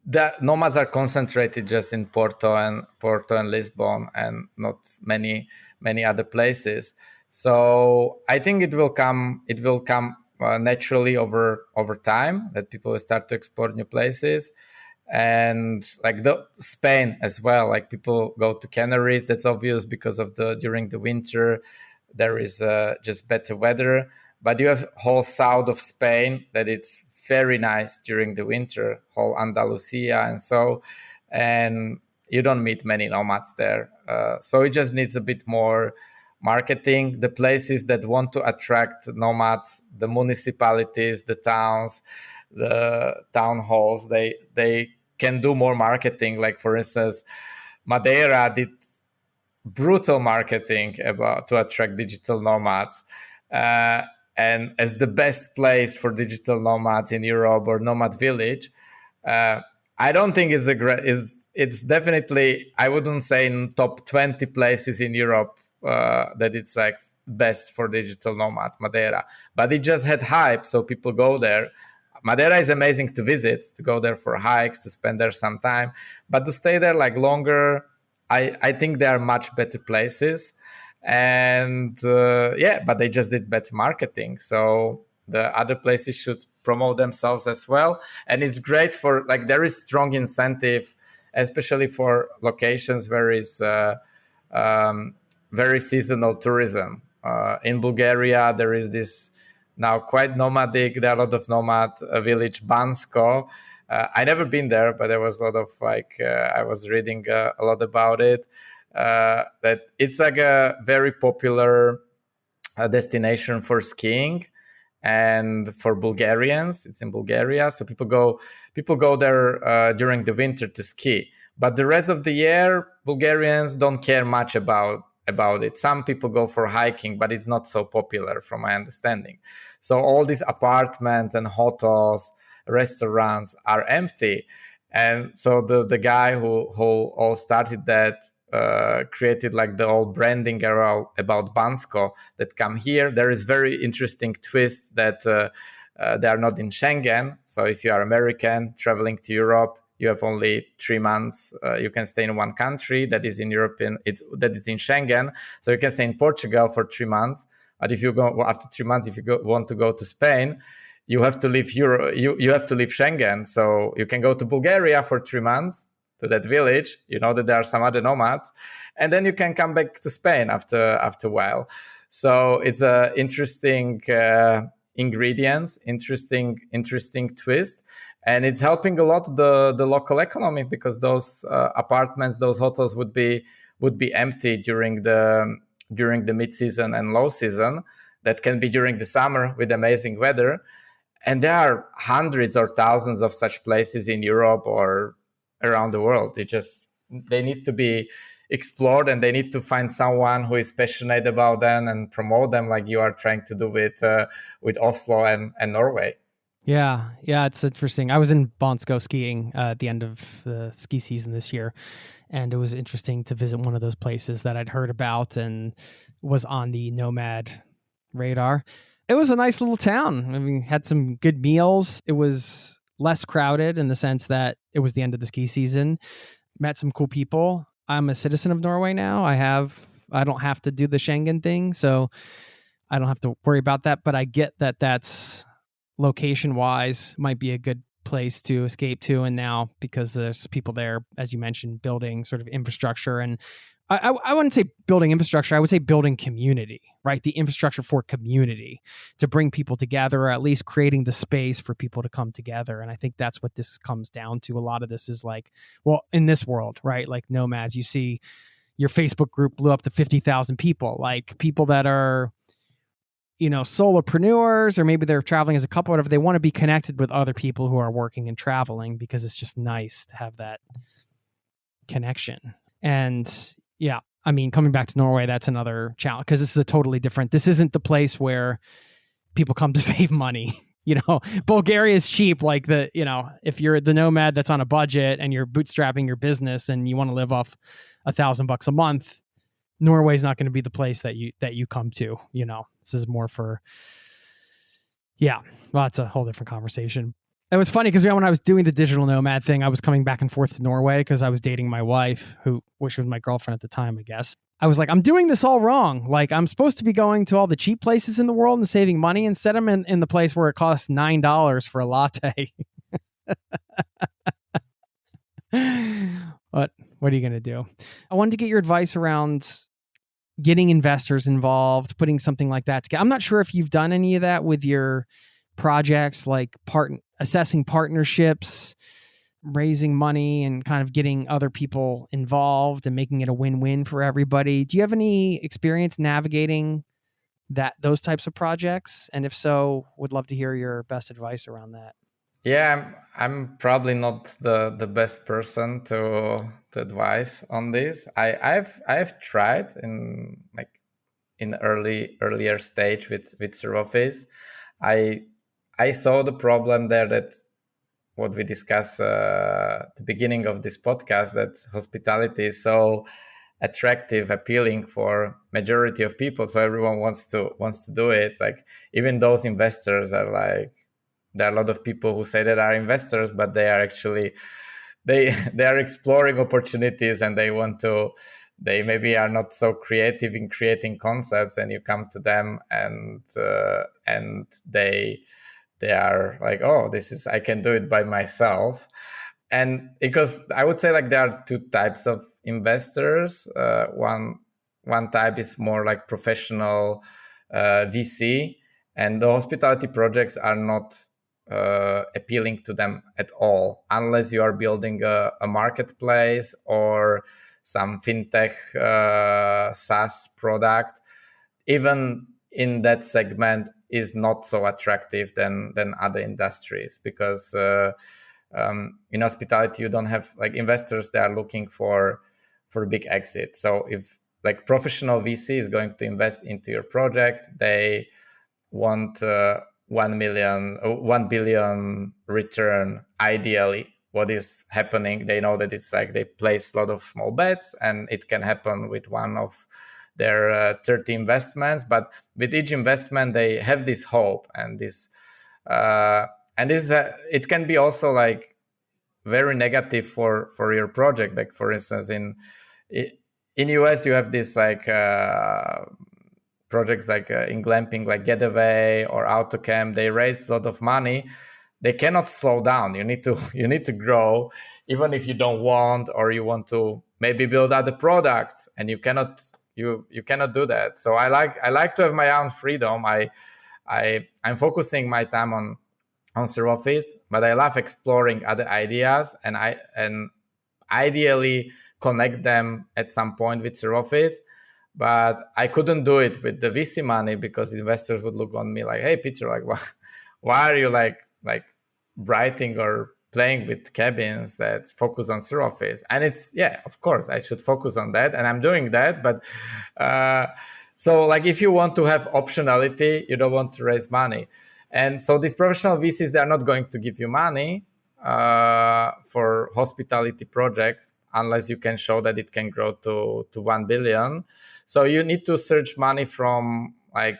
the nomads are concentrated just in Porto and Lisbon, and not many other places. So I think it will come naturally over time, that people will start to explore new places. And like the Spain as well, like people go to Canaries. That's obvious because of during the winter there is just better weather. But you have whole south of Spain that it's very nice during the winter, whole Andalusia and you don't meet many nomads there. So it just needs a bit more marketing. The places that want to attract nomads, the municipalities, the towns, the town halls, they can do more marketing. Like, for instance, Madeira did brutal marketing to attract digital nomads, and as the best place for digital nomads in Europe, or nomad village. I don't think it's definitely, I wouldn't say in top 20 places in Europe that it's like best for digital nomads, Madeira. But it just had hype, so people go there. Madeira is amazing to visit, to go there for hikes, to spend there some time. But to stay there like longer, I think there are much better places. And but they just did better marketing. So the other places should promote themselves as well. And it's great for, like, there is strong incentive, especially for locations where is very seasonal tourism. In Bulgaria, there is this now quite nomadic. There are a lot of nomad village, Bansko. I never been there, but there was a lot of I was reading a lot about it. That it's like a very popular destination for skiing and for Bulgarians. It's in Bulgaria, so people go there during the winter to ski. But the rest of the year, Bulgarians don't care much about it. Some people go for hiking, but it's not so popular from my understanding. So all these apartments and hotels, restaurants are empty. And so the guy who all started that created like the whole branding about Bansko that come here. There is very interesting twist that they are not in Schengen. So if you are American traveling to Europe, you have only 3 months. You can stay in one country that is in that is in Schengen. So you can stay in Portugal for 3 months. But if you go after 3 months, if you want to go to Spain, you have to leave you have to leave Schengen. So you can go to Bulgaria for 3 months to that village. You know that there are some other nomads, and then you can come back to Spain after a while. So it's a interesting ingredients, interesting twist. And it's helping a lot the local economy, because those apartments, those hotels would be empty during the mid-season and low season. That can be during the summer with amazing weather. And there are hundreds or thousands of such places in Europe or around the world. They need to be explored, and they need to find someone who is passionate about them and promote them, like you are trying to do with Oslo and Norway. Yeah, it's interesting. I was in Bansko skiing at the end of the ski season this year, and it was interesting to visit one of those places that I'd heard about and was on the nomad radar. It was a nice little town. I mean, had some good meals. It was less crowded in the sense that it was the end of the ski season. Met some cool people. I'm a citizen of Norway now. I don't have to do the Schengen thing, so I don't have to worry about that. But I get that that's location-wise might be a good place to escape to. And now, because there's people there, as you mentioned, building sort of infrastructure, and I wouldn't say building infrastructure, I would say building community, right? The infrastructure for community to bring people together, or at least creating the space for people to come together. And I think that's what this comes down to. A lot of this is like, well, in this world, right? Like nomads, you see your Facebook group blew up to 50,000 people, like people that are, solopreneurs, or maybe they're traveling as a couple, whatever. They want to be connected with other people who are working and traveling because it's just nice to have that connection. And yeah, I mean, coming back to Norway, that's another challenge because this is a totally different, this isn't the place where people come to save money. Bulgaria is cheap. Like if you're the nomad that's on a budget and you're bootstrapping your business and you want to live off $1,000 a month, Norway is not going to be the place that you come to. This is more for, well, it's a whole different conversation. It was funny because when I was doing the digital nomad thing, I was coming back and forth to Norway because I was dating my wife, who was my girlfriend at the time, I guess. I was like, I'm doing this all wrong. Like, I'm supposed to be going to all the cheap places in the world and saving money. Instead, I'm in the place where it costs $9 for a latte. What are you going to do? I wanted to get your advice around getting investors involved, putting something like that together. I'm not sure if you've done any of that with your projects, like assessing partnerships, raising money, and kind of getting other people involved and making it a win-win for everybody. Do you have any experience navigating those types of projects? And if so, would love to hear your best advice around that. Yeah, I'm probably not the best person to advise on this. I've tried in earlier stage with Suroffice. I saw the problem there, that what we discussed at the beginning of this podcast, that hospitality is so attractive, appealing for majority of people, so everyone wants to do it. Like, even those investors are like, there are a lot of people who say that are investors, but they are actually they are exploring opportunities, and they maybe are not so creative in creating concepts, and you come to them and they are like, oh, I can do it by myself. And because I would say, like, there are two types of investors. One type is more like professional VC, and the hospitality projects are not appealing to them at all, unless you are building a marketplace or some fintech SaaS product. Even in that segment is not so attractive than other industries, because in hospitality you don't have like investors that are looking for big exit. So if like professional VC is going to invest into your project, they want 1 billion return ideally. What is happening, they know that it's like they place a lot of small bets, and it can happen with one of their 30 investments, but with each investment they have this hope, and it can be also like very negative for your project. Like, for instance, in US you have this like projects like in glamping, like Getaway or AutoCamp. They raise a lot of money. They cannot slow down. You need to grow, even if you don't want, or you want to maybe build other products, and you cannot do that. So I like to have my own freedom. I'm focusing my time on Suroffice, but I love exploring other ideas, and ideally connect them at some point with Suroffice. But I couldn't do it with the VC money, because investors would look on me like, hey, Peter, like, why are you like writing or playing with cabins that focus on Suroffice? And it's, yeah, of course, I should focus on that, and I'm doing that. But so like, if you want to have optionality, you don't want to raise money. And so these professional VCs, they are not going to give you money for hospitality projects unless you can show that it can grow to 1 billion. So you need to search money from like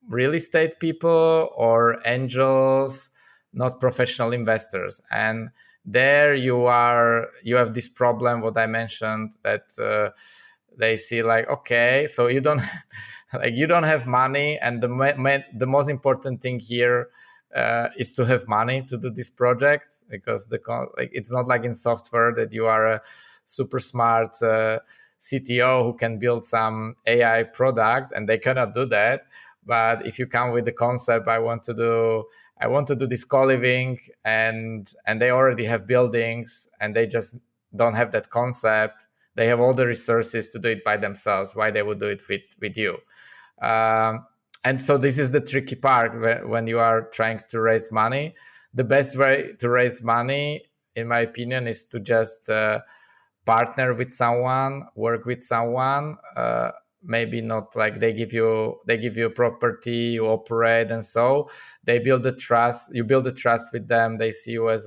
real estate people or angels, not professional investors. And there you have this problem, what I mentioned, that they see like, okay, so you don't have money, and the most important thing here is to have money to do this project, because it's not like in software that you are a super smart CTO who can build some AI product, and they cannot do that. But if you come with the concept, I want to do this co-living, and they already have buildings, and they just don't have that concept. they have all the resources to do it by themselves. Why they would do it with you? And so this is the tricky part when you are trying to raise money. The best way to raise money, in my opinion, is to just partner with someone, work with someone. Maybe not like they give you a property, you operate, and so they build the trust. You build the trust with them. They see you as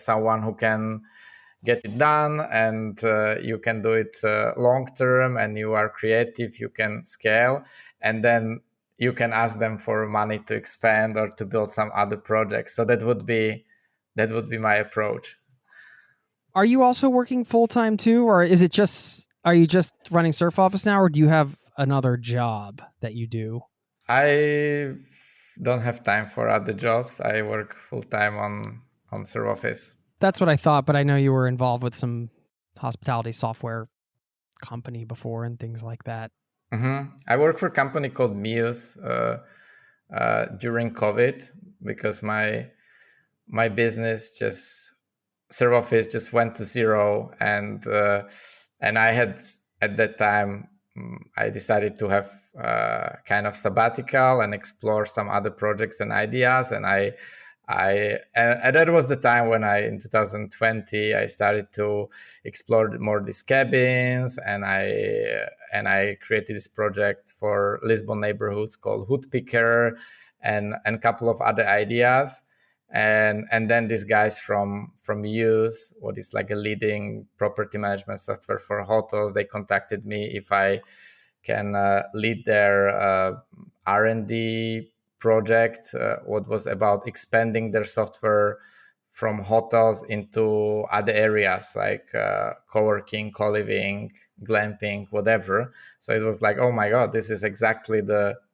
someone who can get it done, and you can do it long term, and you are creative, you can scale, and then you can ask them for money to expand or to build some other projects. So that would be my approach. Are you also working full-time too, or are you just running Surf Office now, or do you have another job that you do? I don't have time for other jobs. I work full-time on Surf Office. That's what I thought, but I know you were involved with some hospitality software company before and things like that. Mm-hmm. I work for a company called Muse during COVID, because my business Surf Office just went to zero, and I had at that time I decided to have kind of sabbatical and explore some other projects and ideas, and and that was the time when in 2020 I started to explore more these cabins, and I created this project for Lisbon neighborhoods called Hood Picker, and a couple of other ideas. And then these guys from Use, what is like a leading property management software for hotels, they contacted me if I can lead their R&D project, what was about expanding their software from hotels into other areas like co-working, co-living, glamping, whatever. So it was like, oh my God, this is exactly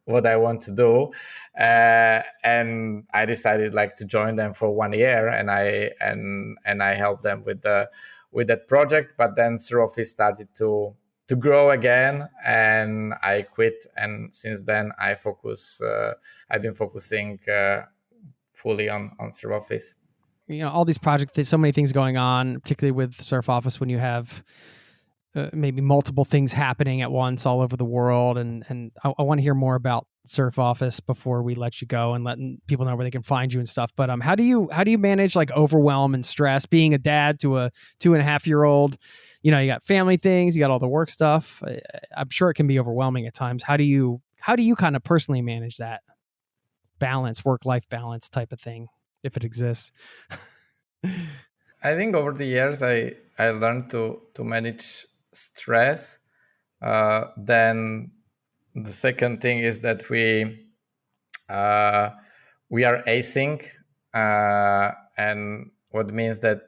what I want to do. And I decided like to join them for 1 year, and I helped them with that project. But then Surf Office started to grow again, and I quit. And since then I've been focusing fully on Surf Office. You know, all these projects, there's so many things going on, particularly with Surf Office when you have maybe multiple things happening at once all over the world. And I want to hear more about Surf Office before we let you go and letting people know where they can find you and stuff. But how do you manage like overwhelm and stress being a dad to a 2.5-year-old? You know, you got family things, you got all the work stuff. I'm sure it can be overwhelming at times. How do you kind of personally manage that balance, work-life balance type of thing, if it exists? I think over the years I learned to manage stress. Then the second thing is that we are async, and what means that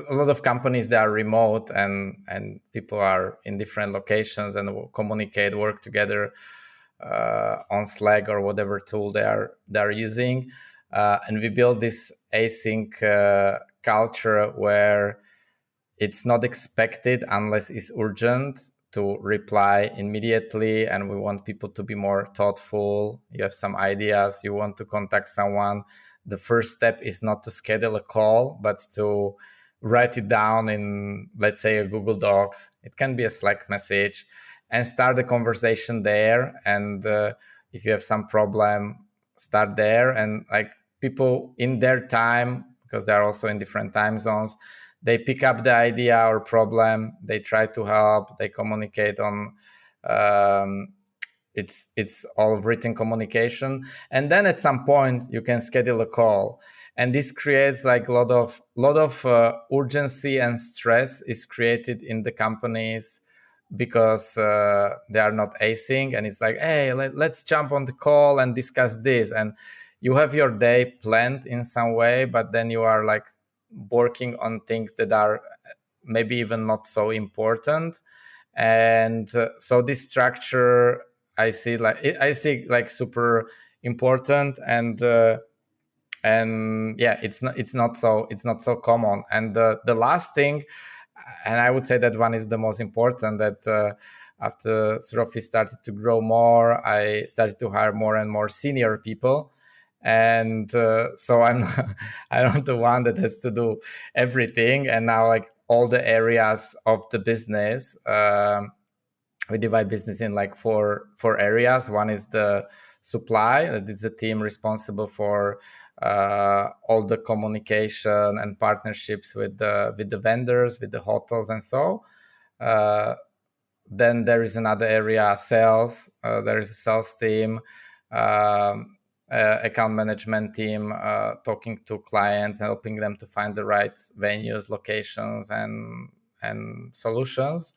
a lot of companies, they are remote, and people are in different locations and communicate, work together on Slack or whatever tool they are using, and we build this async culture where it's not expected unless it's urgent to reply immediately, and we want people to be more thoughtful. You have some ideas, you want to contact someone, the first step is not to schedule a call, but to write it down in, let's say, a Google Docs. It can be a Slack message, and start the conversation there. And if you have some problem, start there. And like people in their time, because they're also in different time zones, they pick up the idea or problem, they try to help, they communicate on it's all written communication. And then at some point you can schedule a call, and this creates like a lot of urgency and stress is created in the companies because they are not async, and it's like, hey, let's jump on the call and discuss this. And you have your day planned in some way, but then you are like working on things that are maybe even not so important. And so this structure I see like super important, and yeah, it's not so common. And the last thing, and I would say that one is the most important, that after Surf Office started to grow more, I started to hire more and more senior people. And so I'm not the one that has to do everything. And now like all the areas of the business. We divide business in like four areas. One is the supply. That is a team responsible for all the communication and partnerships with the vendors, with the hotels, and so. Then there is another area, sales. There is a sales team, account management team, talking to clients, helping them to find the right venues, locations, and solutions.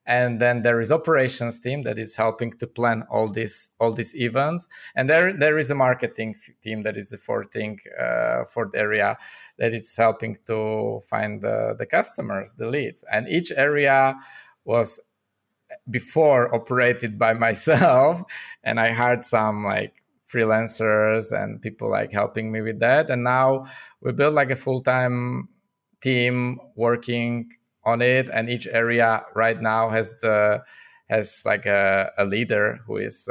And then there is operations team that is helping to plan all these events. And there is a marketing team that is the fourth area that is helping to find the customers, the leads. And each area was before operated by myself, and I hired some like freelancers and people like helping me with that. And now we built like a full-time team working on it, and each area right now has like a leader who is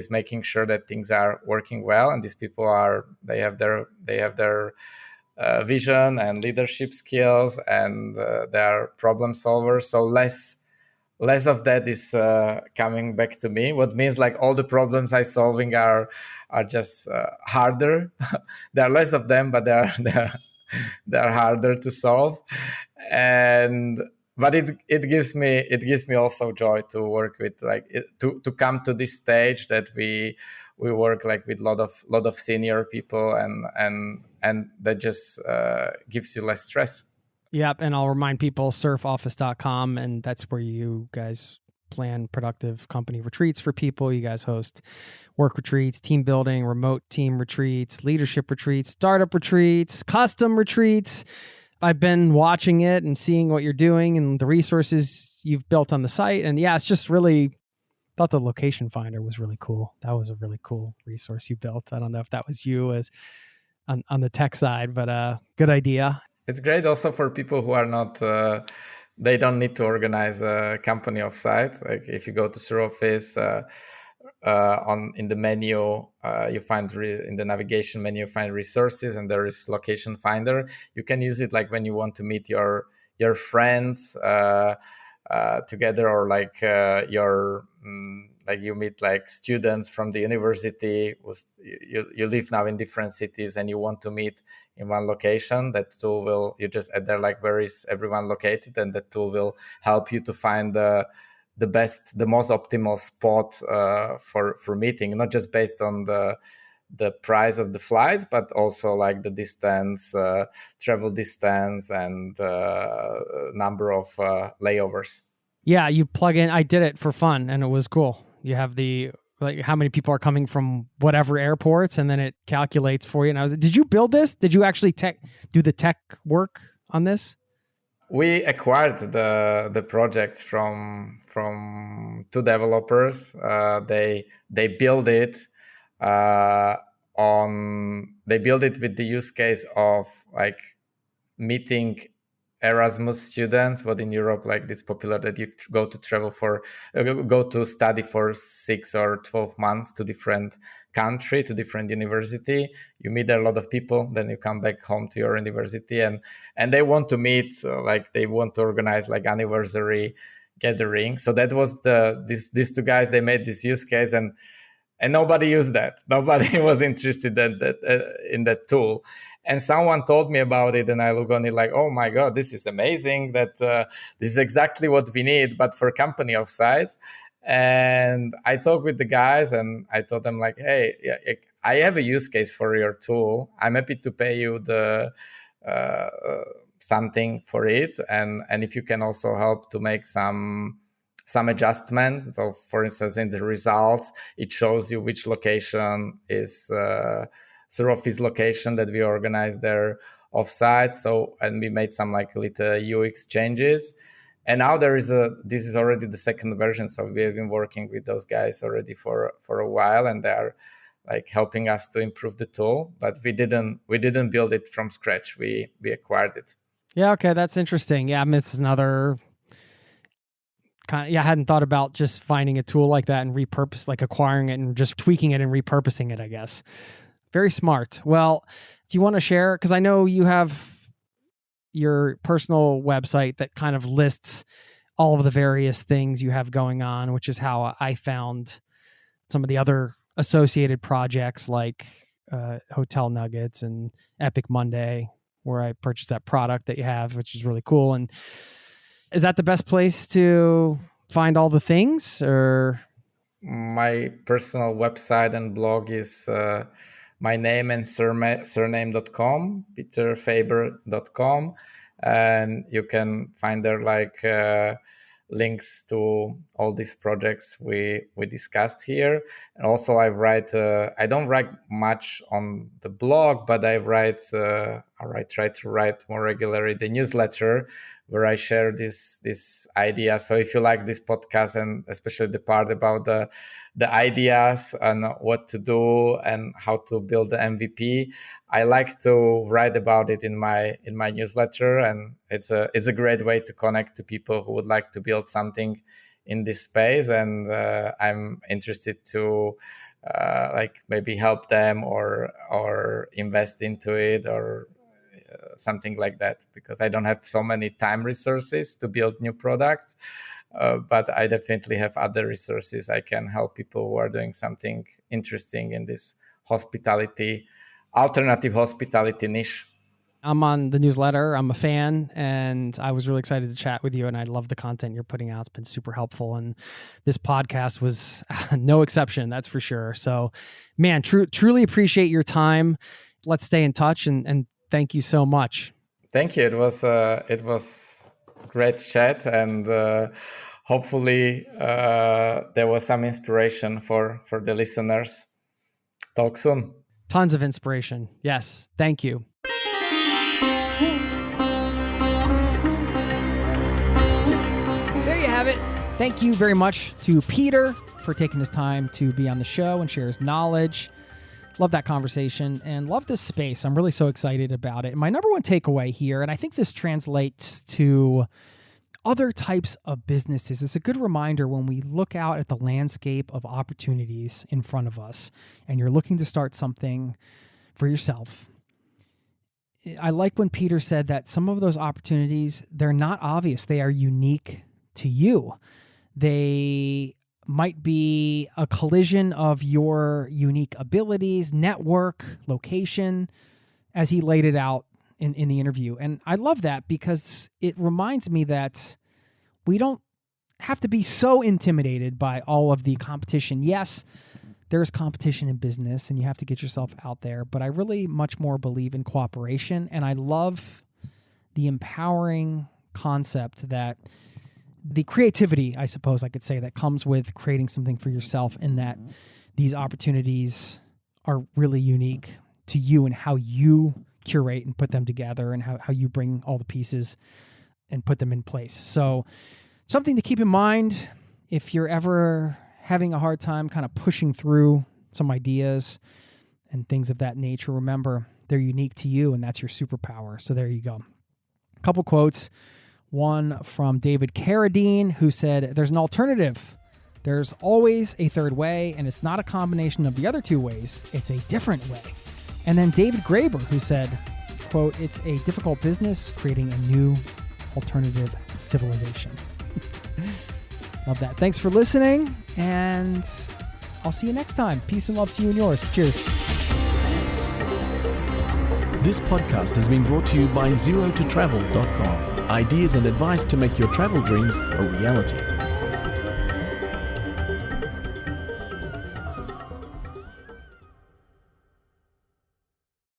making sure that things are working well. And these people they have their vision and leadership skills, and they are problem solvers. So less of that is coming back to me. What means like all the problems I solving are just harder. There are less of them, but they're harder to solve. But it gives me also joy to work with to come to this stage that we work like with lot of senior people, and that just gives you less stress. Yep, and I'll remind people, surfoffice.com, and that's where you guys plan productive company retreats for people. You guys host work retreats, team building, remote team retreats, leadership retreats, startup retreats, custom retreats. I've been watching it and seeing what you're doing and the resources you've built on the site. And yeah, it's just really, thought the location finder was really cool. That was a really cool resource you built. I don't know if that was you as on the tech side, but good idea. It's great also for people who are not, they don't need to organize a company offsite. Like if you go to Suroffice, in the menu, you find in the navigation menu, you find resources, and there is location finder. You can use it like when you want to meet your friends together, or like like you meet like students from the university. You live now in different cities and you want to meet in one location. That tool you just add there like where is everyone located, and that tool will help you to find the most optimal spot for meeting, not just based on the price of the flights, but also like the distance, travel distance, and number of layovers. Yeah, you plug in. I did it for fun, and it was cool. You have like how many people are coming from whatever airports, and then it calculates for you. And I was, did you build this? Did you actually do the tech work on this? We acquired the project from two developers. They build it they build it with the use case of like meeting Erasmus students, but in Europe, like it's popular that you go to study for 6 or 12 months to different country, to different university. You meet a lot of people, then you come back home to your university, and they want to meet, like they want to organize like anniversary gathering. So that was these two guys. They made this use case, and nobody used that. Nobody was interested in that tool. And someone told me about it, and I look on it like, oh my God, this is amazing. That this is exactly what we need, but for a company of size. And I talked with the guys, and I told them like, hey, I have a use case for your tool. I'm happy to pay you the something for it, and if you can also help to make some adjustments. So, for instance, in the results, it shows you which location is Suroffice location that we organized there offsite. So, and we made some like little UX changes. And now this is already the second version. So we have been working with those guys already for a while, and they are like helping us to improve the tool. But we didn't build it from scratch. We acquired it. Yeah. Okay. That's interesting. Yeah. I mean, it's another kind of, I hadn't thought about just finding a tool like that and acquiring it and just tweaking it and repurposing it, I guess. Very smart. Well, do you want to share? Because I know you have your personal website that kind of lists all of the various things you have going on, which is how I found some of the other associated projects like Hotel Nuggets and Epic Monday, where I purchased that product that you have, which is really cool. And is that the best place to find all the things? Or my personal website and blog is my name and surname.com, peterfabor.com. And you can find there links to all these projects we discussed here. And also I don't write much on the blog, but I try to write more regularly the newsletter where I share this idea. So if you like this podcast, and especially the part about the ideas and what to do and how to build the MVP, I like to write about it in my newsletter, and it's a great way to connect to people who would like to build something in this space. And I'm interested to maybe help them or invest into it or something like that, because I don't have so many time resources to build new products, but I definitely have other resources. I can help people who are doing something interesting in this alternative hospitality niche. I'm on the newsletter. I'm a fan, and I was really excited to chat with you, and I love the content you're putting out. It's been super helpful, and this podcast was no exception, that's for sure. So, man, truly appreciate your time. Let's stay in touch, and thank you so much. Thank you. It was great chat, and hopefully there was some inspiration for the listeners. Talk soon. Tons of inspiration. Yes. Thank you. There you have it. Thank you very much to Peter for taking his time to be on the show and share his knowledge. Love that conversation and love this space. I'm really so excited about it. And my number one takeaway here, and I think this translates to other types of businesses, it's a good reminder when we look out at the landscape of opportunities in front of us and you're looking to start something for yourself. I like when Peter said that some of those opportunities, they're not obvious. They are unique to you. They might be a collision of your unique abilities, network, location, as he laid it out in the interview. And I love that because it reminds me that we don't have to be so intimidated by all of the competition. Yes, there's competition in business and you have to get yourself out there, but I really much more believe in cooperation. And I love the empowering concept that the creativity, I suppose I could say, that comes with creating something for yourself, and that these opportunities are really unique to you and how you curate and put them together and how you bring all the pieces and put them in place. So something to keep in mind if you're ever having a hard time kind of pushing through some ideas and things of that nature. Remember, they're unique to you, and that's your superpower. So there you go. A couple quotes. One from David Carradine, who said, "There's an alternative. There's always a third way, and it's not a combination of the other two ways. It's a different way." And then David Graeber, who said, quote, "It's a difficult business creating a new alternative civilization." Love that. Thanks for listening, and I'll see you next time. Peace and love to you and yours. Cheers. This podcast has been brought to you by ZeroToTravel.com. Ideas and advice to make your travel dreams a reality.